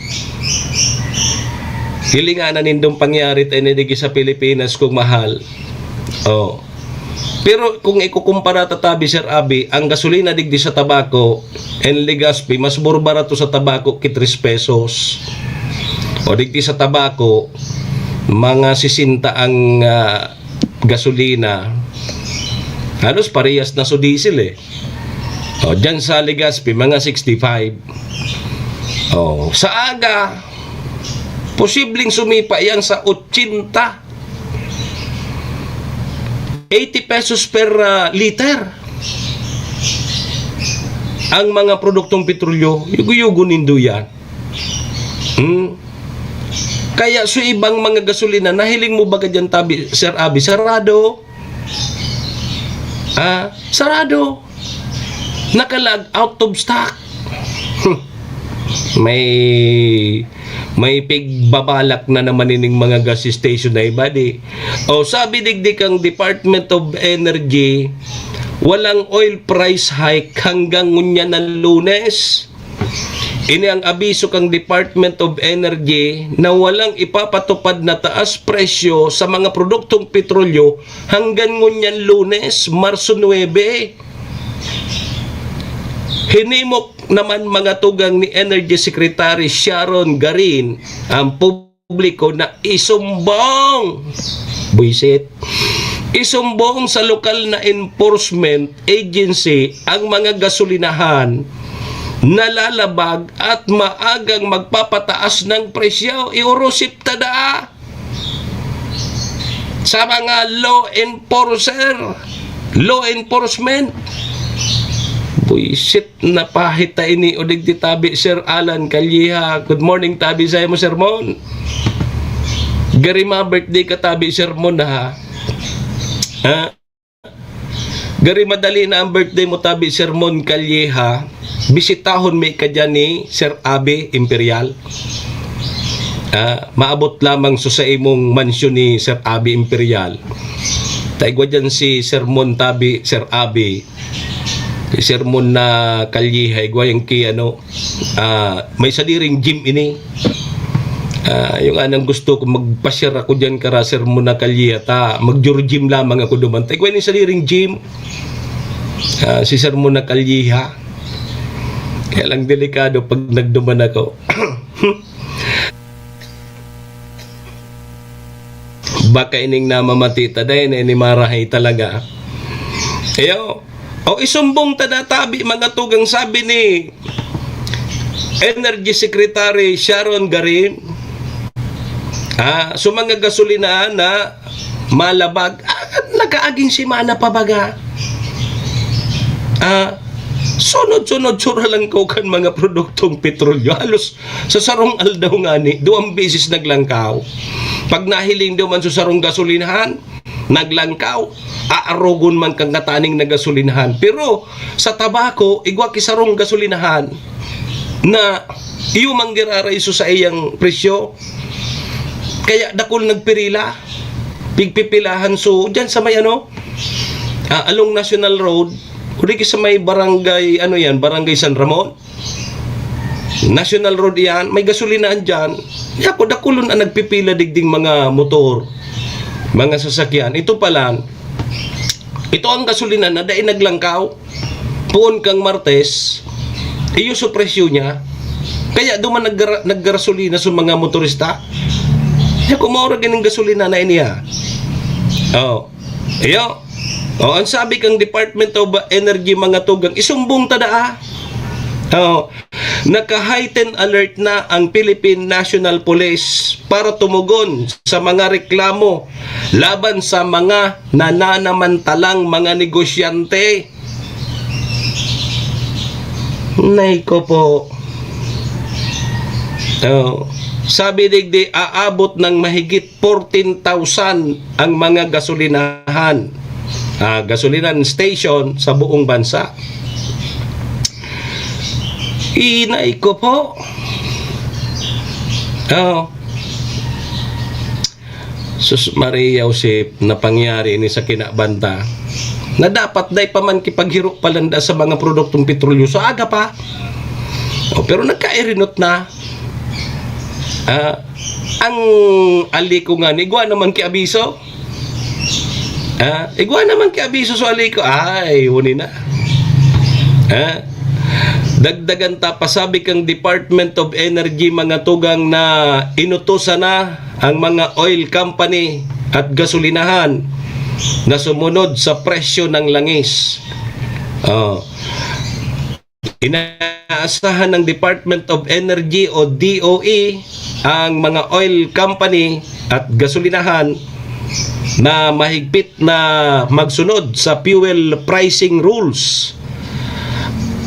Hilinganan nindong pangyari tayo niligi sa Pilipinas kung mahal. Pero kung ikukumpara tatabi Sir Abi, ang gasolina digdi sa Tabaco and Legazpi, mas barato sa Tabaco ki 3 pesos. O digdi sa Tabaco, mga 60 ang gasolina. Halos parehas na so diesel dyan sa Legazpi, mga 65. Sa aga, posibleng sumipa yan sa 80. 80 pesos per liter. Ang mga produktong petrolyo, yugo-yugo nindo yan. Kaya sa ibang mga gasolina, nahiling mo baga dyan tabi, Sir Abi, sarado. Sarado. Nakalag, out of stock. May pigbabalak na naman ining mga gas station na iba di. Sabi digdig ang Department of Energy, walang oil price hike hanggang ngunya ng Lunes. Ini ang abiso kang Department of Energy na walang ipapatupad na taas presyo sa mga produktong petrolyo hanggang ngunyan Lunes, Marso 9. Hinimok naman mga tugang ni Energy Secretary Sharon Garin ang publiko na isumbong sa lokal na enforcement agency ang mga gasolinahan na lalabag at maagang magpapataas ng presyo. Iurusip tada sa mga law enforcement. Buisit na pahit ta ini udig di tabi Sir Alan Calleja. Good morning tabi sa mo sermon. Garima birthday ka tabi sermon ha. Gari madali na ang birthday mo tabi sermon Calleja. Bisitahon may kadyan ni Sir Abe Imperial. Maabot lamang sa imong mansyon ni Sir Abe Imperial. Taigwa dyan si Sermon Tabi Sir Abe. Sermon na Calleja igwa yung may sadiring gym ini. Yung anang gusto ko magpa-share ako dyan kara Sermon na Calleja mag-gym lamang ako duman. Taigwa yung sadiring gym. Si Sermon na Calleja. Kaya lang delikado pag nagduman ako. Baka ining namamatita dahil na inimarahay talaga. Ayo, isumbong tabi mga tugang sabi ni Energy Secretary Sharon Garin. So mga gasolinahan na malabag, nakaaging si mana pabaga. Sunod-sunod sura lang ko kan mga produktong petrolyo. Halos sa sarong aldaw nga ni, 2 beses naglangkaw. Pag nahiling daw man sa sarong gasolinahan, naglangkaw, aarogon man kang kataning na gasolinahan. Pero sa tabako, igwa ki sarong gasolinahan na iyo manggiraray sa iyang presyo. Kaya dakol nagpirila, pigpipilahan dyan sa may along National Road, uli sa may barangay, barangay San Ramon. National Road yan, may gasolinahan dyan. Yako, dakulon ang nagpipila digding mga motor, mga sasakyan. Ito pala, ito ang gasolina na dahil naglangkaw, puon kang Martes, iyo sa presyo niya. Kaya duman naggasolina sa mga motorista. Yako, maura ganing gasolina na iniya. Ang sabi kang Department of Energy mga tugang, isumbong tada. Naka-heightened alert na ang Philippine National Police para tumugon sa mga reklamo laban sa mga nananamantalang mga negosyante. Nay ko po. Sabi digdi, aabot ng mahigit 14,000 ang mga gasolinahan. Gasolinan station sa buong bansa. Inay ko po. Sus Maria Josep na pangyari ni sa kinabanta na dapat day pa man kipaghiro palanda sa mga produktong petrolyo sa aga pa. Pero nagkairinot na. Ang aliko nga ni igwa naman kiabiso. Igwa naman kiabiso sa aliko. Ay, huni na. Dagdagan ta pasabi kang Department of Energy mga tugang na inutusan na ang mga oil company at gasolinahan na sumunod sa presyo ng langis. Inaasahan ng Department of Energy o DOE ang mga oil company at gasolinahan na mahigpit na magsunod sa fuel pricing rules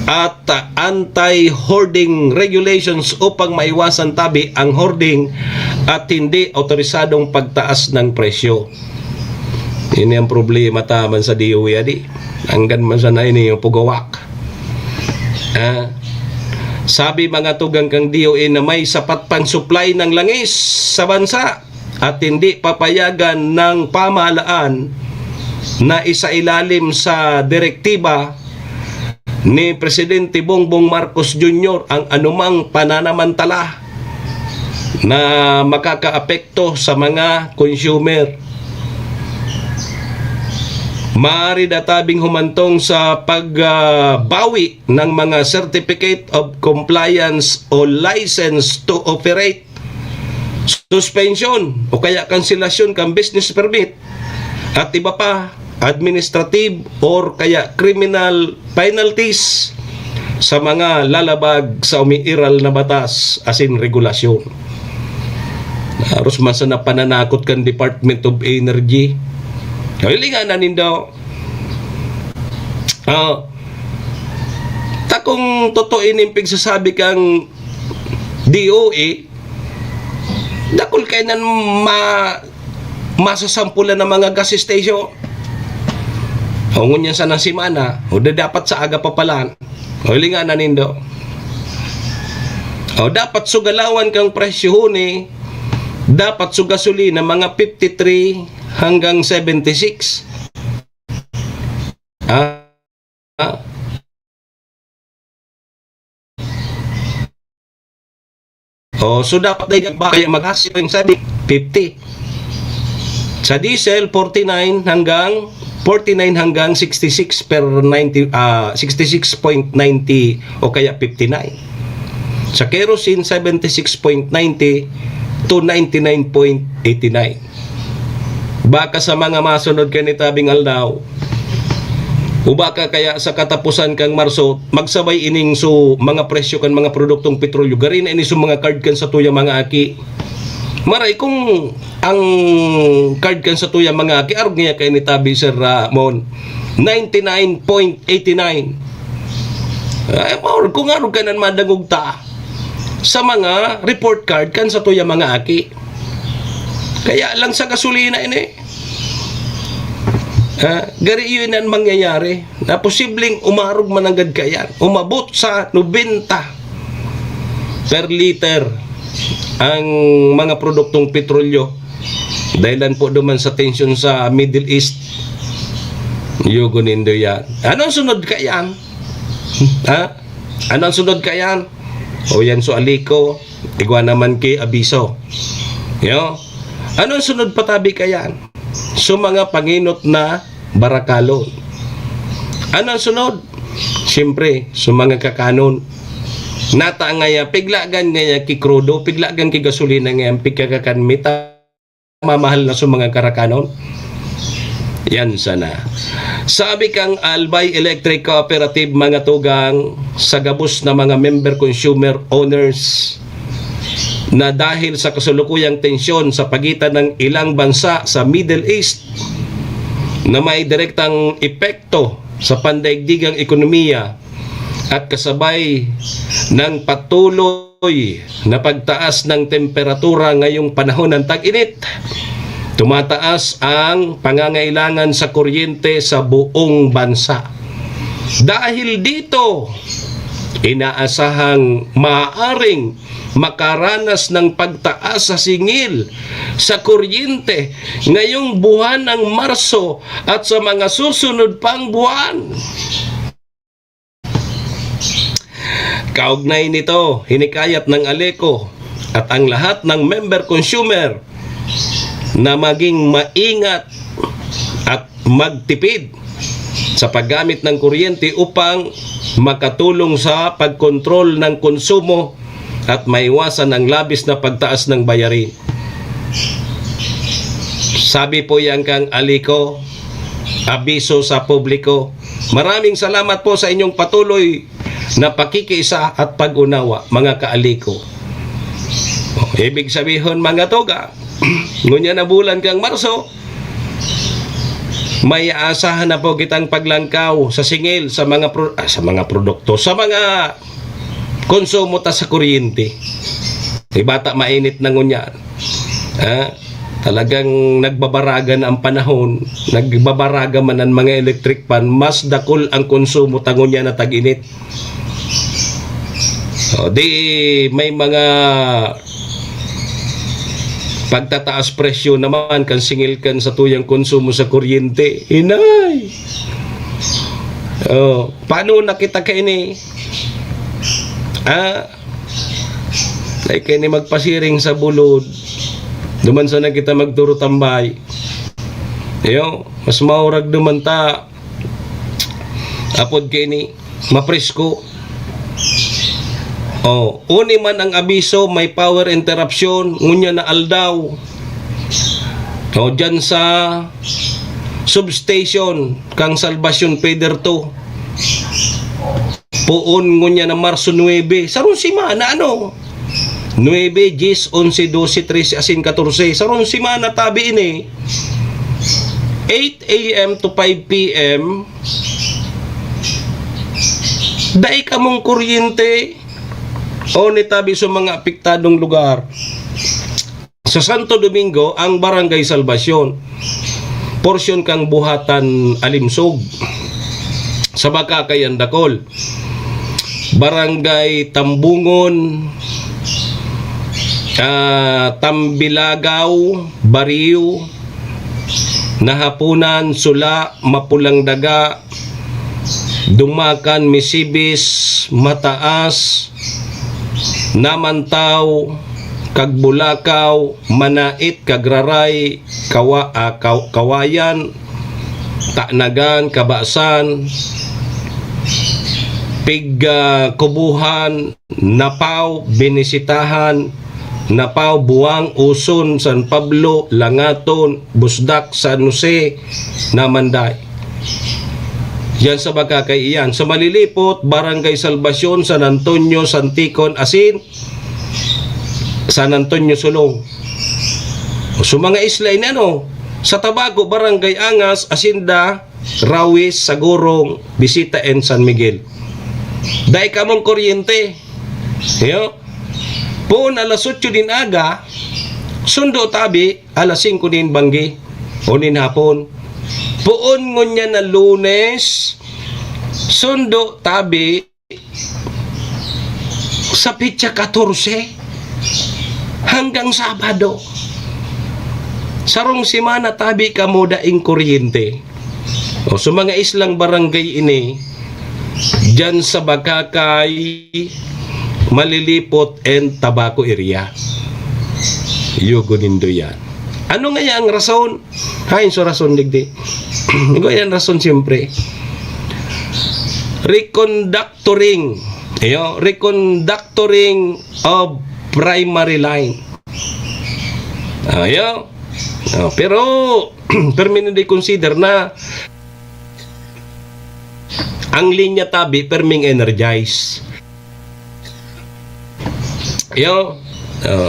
at anti-hoarding regulations upang maiwasan tabi ang hoarding at hindi otorisadong pagtaas ng presyo. Ini ang problema taman sa DOE adi. Hanggan man sa na ini yung pugawak. Sabi mga tugang kang DOE na may sapat pang supply ng langis sa bansa at hindi papayagan ng pamahalaan na isailalim sa direktiba ni Presidente Bongbong Marcos Jr. ang anumang pananamantala na makakaapekto sa mga consumer. Maaari databing humantong sa pagbawi ng mga Certificate of Compliance o License to Operate, suspension o kaya kanselasyon kang business permit at iba pa, administrative or kaya criminal penalties sa mga lalabag sa umiiral na batas asin regulasyon. Aros man sa napananakot kan Department of Energy. Hilingan na nindo. Takong totoo inimpig sasabi kang DOE, dakol kay nan masasampulan ng mga gas station. O ngunyan sa nasimana, o dapat sa aga papalan. O hilingan na nindo. O dapat sugalawan kang presyo ni, dapat sugasuli ng mga 53 hanggang 76. So dapat na kaya mag-asip yung sabi 50. Sa diesel 49 hanggang 66 per 90 66.90 o kaya 59. Sa kerosene 76.90 to 99.89. Baka sa mga masunod kanitabing aldaw, o baka kaya sa katapusan kang Marso, magsabay ining so mga presyo kan mga produktong petrolyo, garin ini so mga card kan sa tuya mga aki. Maray kung ang card kan sa tuya mga aki, arog niya kay nitabi Sir Ramon, 99.89. Kung arog ka nan madagog ta sa mga report card kan sa tuya mga aki. Kaya lang sa gasolina ini. Gari yun ang mangyayari na posibleng umarog mananggad kayan. Umabot sa 90 per liter ang mga produktong petrolyo. Dahilan po duman sa tension sa Middle East. Yugunindo yan. Anong sunod kayan? Anong sunod kayan? O yan so aliko. Igwa naman kay abiso. Yo. Anong sunod patabi kayan? So mga panginot na barakalon. Anong sunod? Siyempre, so mga kakanon. Nata ngaya, piglagan ngaya ki krudo, piglagan ki gasolina ngaya, pigkakakan mita, mamahal na so mga karakanon. Yan sana. Sabi kang Albay Electric Cooperative mga tugang sa gabos na mga member consumer owners na dahil sa kasulukuyang tensyon sa pagitan ng ilang bansa sa Middle East na may direktang epekto sa pandaigdigang ekonomiya at kasabay ng patuloy na pagtaas ng temperatura ngayong panahon ng tag-init, tumataas ang pangangailangan sa kuryente sa buong bansa. Dahil dito, inaasahang maaaring makaranas ng pagtaas sa singil sa kuryente ngayong buwan ng Marso at sa mga susunod pang buwan. Kaugnay nito, hinikayat ng ALECO at ang lahat ng member consumer na maging maingat at magtipid sa paggamit ng kuryente upang makatulong sa pagkontrol ng konsumo at maiwasan ang labis na pagtaas ng bayarin. Sabi po yan kang ALECO, abiso sa publiko. Maraming salamat po sa inyong patuloy na pakikiisa at pag-unawa, mga ka-ALECO. Ibig sabihin mga toga, ngunya na bulan kang Marso, may aasahan na po kitang paglangkaw sa singil sa mga produkto, sa mga konsumo ta sa kuryente. Bata mainit na ngunyan. Talagang nagbabaragan ang panahon, nagbabaraga man ang mga electric pan, mas dakol ang konsumo tangon niya na tag-init. Di may mga pagtataas presyo naman kan singil kan sa tuyang konsumo sa kuryente. Inay! Oh, paano nakita kayo ni? Like kayo ni magpasiring sa bulod. Duman sa na kita magturo tambay. Yo, mas maurag duman ta. Apod kayo ni mapresko. Oh, uni man ang abiso, may power interruption, ngunya na aldaw. O dyan sa substation kang Salvacion Peder 2 puon ngunya na Marso 9 saron simana ano 9, 10, 11, 12, 13 asin 14 saron simana tabi ini 8 a.m. to 5 p.m. Dai ka mong kuryente o ni tabi sa mga apektadong lugar. Sa Santo Domingo, ang Barangay Salvacion, porsyon kang buhatan Alimsog. Sa Bakakayan Dakol, Barangay Tambungon, Tambilagaw, Bariu, Nahapunan, Sula, Mapulang Daga, Dumakan, Misibis, Mataas, Namantaw, Kagbulakaw, Manait, Kagraray, Kawayan, Taknagan, Kabasan, Kubuhan, Napaw, Binisitahan, Napaw, Buwang, Uson, San Pablo, Langaton, Busdak, San Jose, Namanday. Yan sa Bakakay iyan. Sa Malilipot, Barangay Salvacion, San Antonio, Santicon, Asin, San Antonio, Sulong. So mga isla ini ano, sa Tabaco, Barangay Angas, Asinda, Rawis, Sagurong, Bisita, and San Miguel. Dahil ka mong kuryente. Yo. Poon alas 8 din aga, sundo tabi, alas 5 din banggi, o din hapon. Poon ngunya na Lunes, sundo tabi, sa pitsa 14, hanggang Sabado. Sarong simana tabi ka mo daing kuryente. O sa mga islang barangay ini, dyan sa Bakakay, Malilipot, and Tabaco area. Yugunindo yan. Ano nga yung rason? Hain so rason digdi. Ito yan rason siyempre. Reconductoring. Reconductoring of primary line. Pero permino di consider na ang linya tabi perming energize.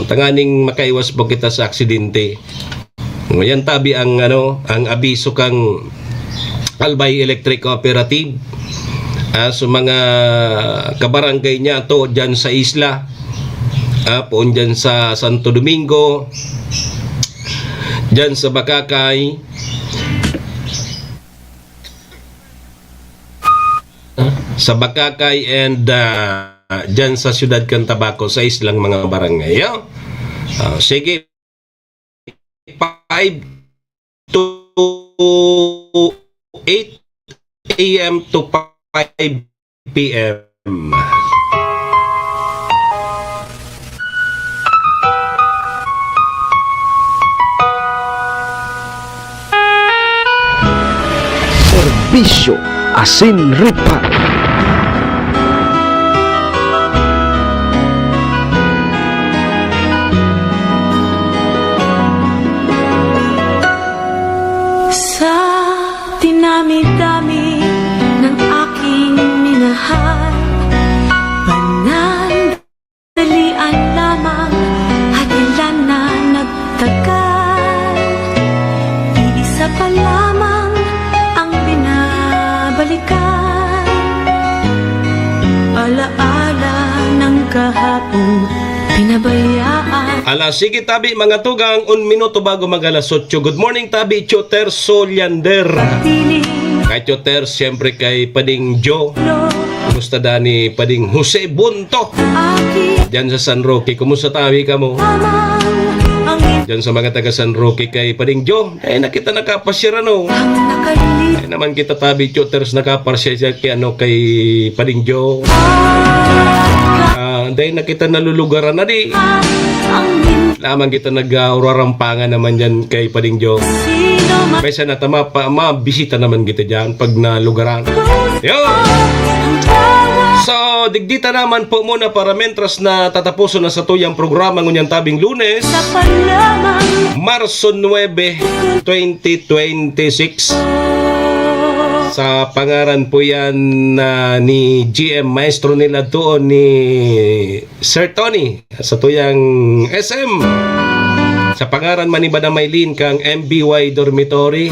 Tanganing makaiwas po kita sa aksidente. Yan tabi ang ang abiso kang Albay Electric Cooperative. So mga kabarangay niya to dyan sa isla. Poon dyan sa Santo Domingo, dyan sa Bakakay, sa Bakakay, and dyan sa Siyudad ng Tabaco, sa islang mga barangay. Sige, 5 to 8 a.m. to 5 p.m. Serbisyo Asin Reparo. Sa dinami-dami ng aking minahal, panandalian lamang at ilan na nagtagal. Iisa pa lamang ang binabalikan, alaala ng kahapon pinabayaan. Alas, sige tabi mga tugang, 1 minuto bago mag alas 8. Good morning tabi, Choter Solyander. Kay Choter, siyempre kay Pading Joe. Kumusta dani Pading Jose Bunto? Diyan sa San Roque, kumusta tabi ka mo? Diyan sa mga taga San Roque kay Pading Joe, ay nakita nakapasya no. Ay naman kita tabi shooters nakapasya siya kay kay Pading Joe. Dahil nakita nalulugaran na di. Lamang kita nag-urarampangan naman dyan kay Pading Joe. Pwesa na tama pa, mabisita naman kita dyan pag nalugaran. Yo! So, digdita naman po muna para mentras na tatapuson na sa tuyang programa ngunyang tabing Lunes, Marso 9, 2026. Sa pangaran po yan ni GM Maestro nila doon ni Sir Tony sa tuyang SM. Sa pangaran man ni Bada Maylin kang MBY Dormitory.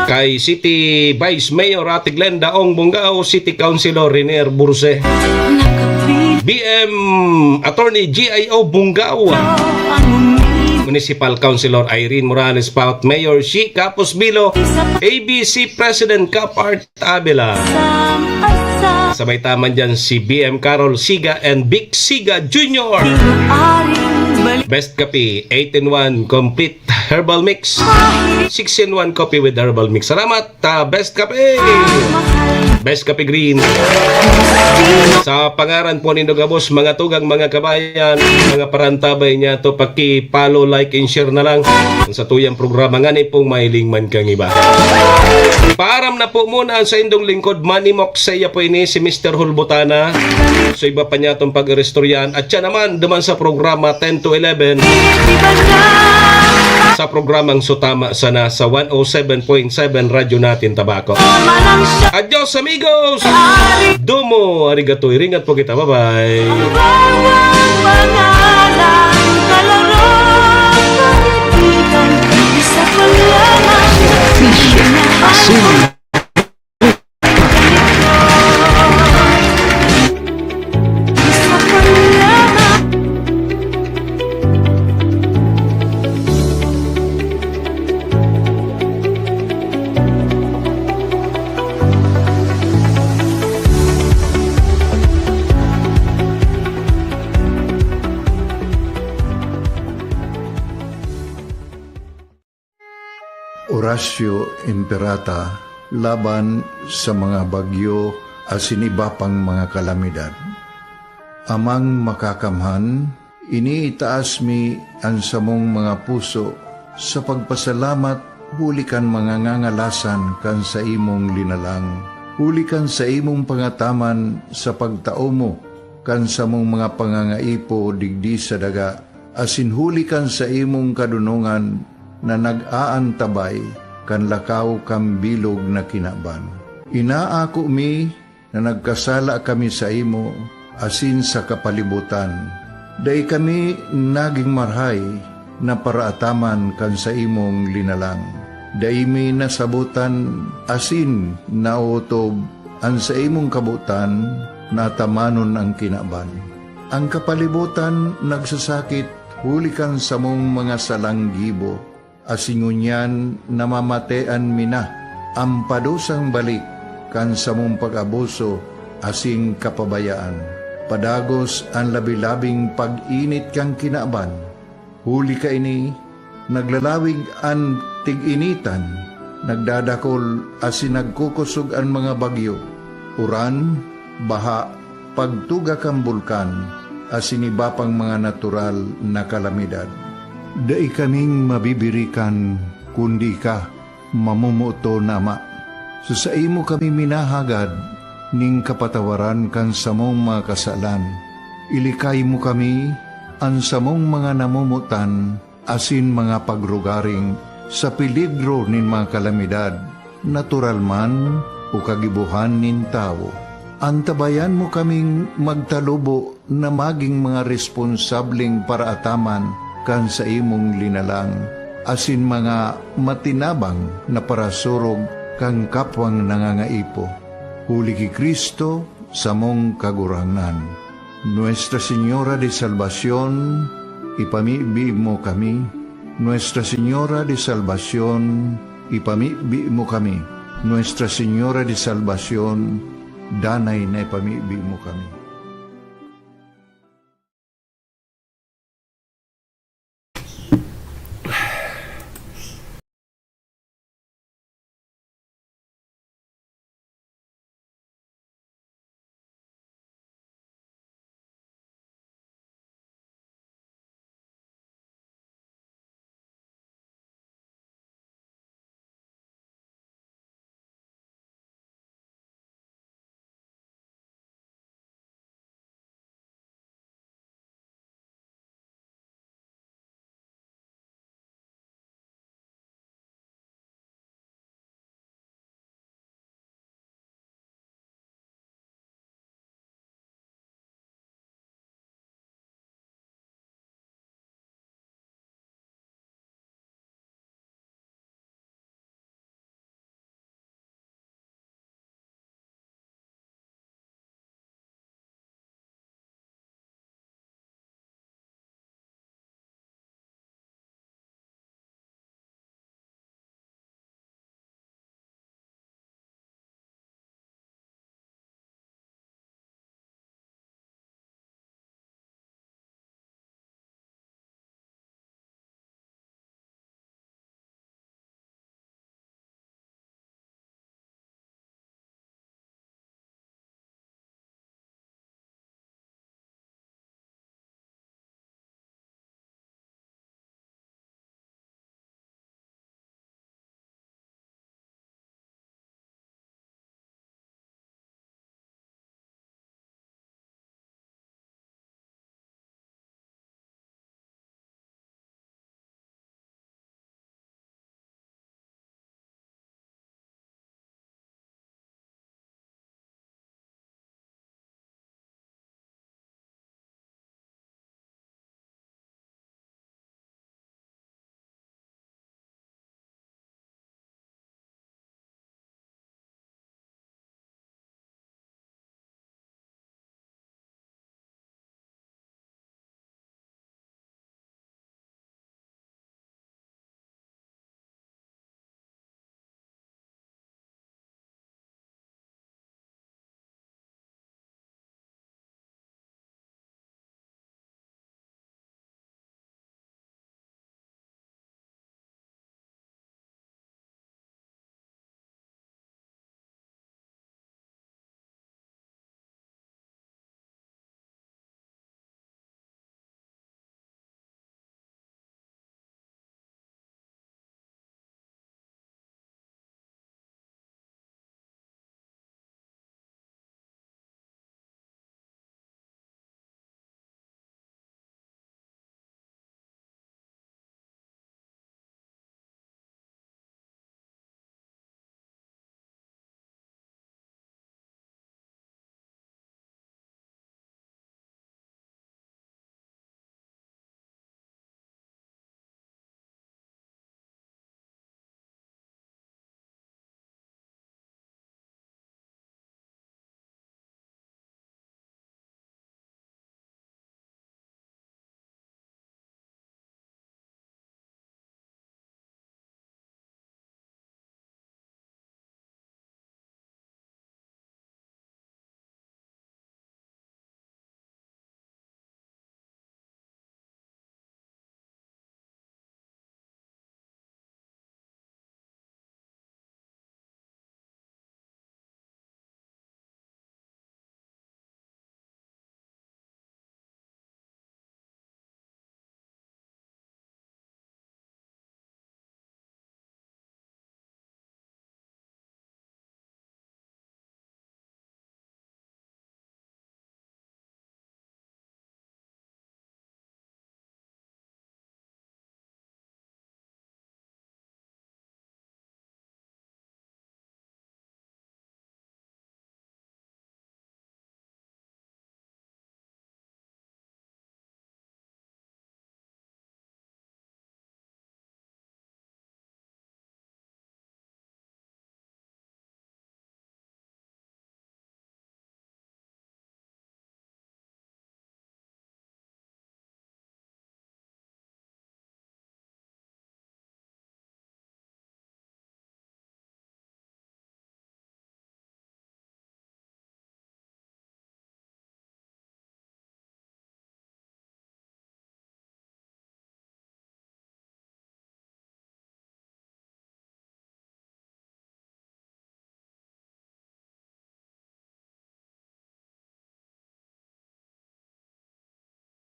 Kay City Vice Mayor Ate Glenda Ong Bungao, City Councilor Renier Burse, BM Attorney GIO Bungao, Municipal Councilor Irene Morales Paut, Mayor Shi Capos Bilo, ABC President Capart Abela. Sabay taman dyan si BM Carol Siga and Big Siga Jr. Best Kape 8-in-1 Complete Herbal Mix, 6-in-1 Coffee with Herbal Mix. Salamat Best Kape, Best Kape Green. Sa pangaran po ni Dogabos, mga tugang mga kabayan, mga parantabay niya to, paki-follow, like and share na lang sa tuyang programa nga ni pong mahiling man kang iba. Paaram na po muna sa indong lingkod Manny Moxeya po ini si Mr. Hulbutana. So iba pa niya itong pag-restoryan. At siya naman duman sa programa 10 to 11 sa programang Sutama Sana sa 107.7 Radyo Natin Tabaco. Adios amigos! Domo, arigato, iringat po kita, bye-bye! Horacio Imperata laban sa mga bagyo asin iba pang mga kalamidad. Amang makakamhan, iniitaas mi ang samong mga puso sa pagpasalamat, huli kan mga ngangalasan kan sa imong linalang. Huli kan sa imong pangataman sa pagtao mo, kan sa mong mga pangangaipo digdi sa daga, asin huli kan sa imong kadunungan na nag-aantabay kan lakaw kam bilog na kinaban. Inaako mi na nagkasala kami sa imo asin sa kapalibutan. Day kami naging marhay na paraataman kan sa imong linalang. Day mi nasabutan asin nautob ang sa imong kabutan na tamanon ang kinaban. Ang kapalibutan nagsasakit hulikan sa mong mga salanggibo. Asingunyan namamatean mina ang padusang balik kan sa mong pag-abuso asing kapabayaan. Padagos ang labi-labing pag-init kang kinaban. Huli ka ini, naglalawig ang tig-initan, nagdadakol asin nagkukusog ang mga bagyo. Uran, baha, pagtuga kang bulkan, asin iba pang mga natural na kalamidad. Dai kaming mabibirikan kundi ka mamumuto nama. So sa imo kami minahagad ning kapatawaran kan samong mga kasalan. Ilikay mo kami ang samong mga namumutan asin mga pagrugaring sa peligro nin mga kalamidad, natural man o kagibuhan nin tao. Antabayan mo kaming magtalubo na maging mga responsabling paraataman kan sa imong linalang, asin mga matinabang na parasurog kang kapwang nangangaipo. Huli ki Kristo sa mong kagurangan. Nuestra Señora de Salvación, ipamibi mo kami. Nuestra Señora de Salvación, ipamibi mo kami. Nuestra Señora de Salvación, danay na ipamibi mo kami.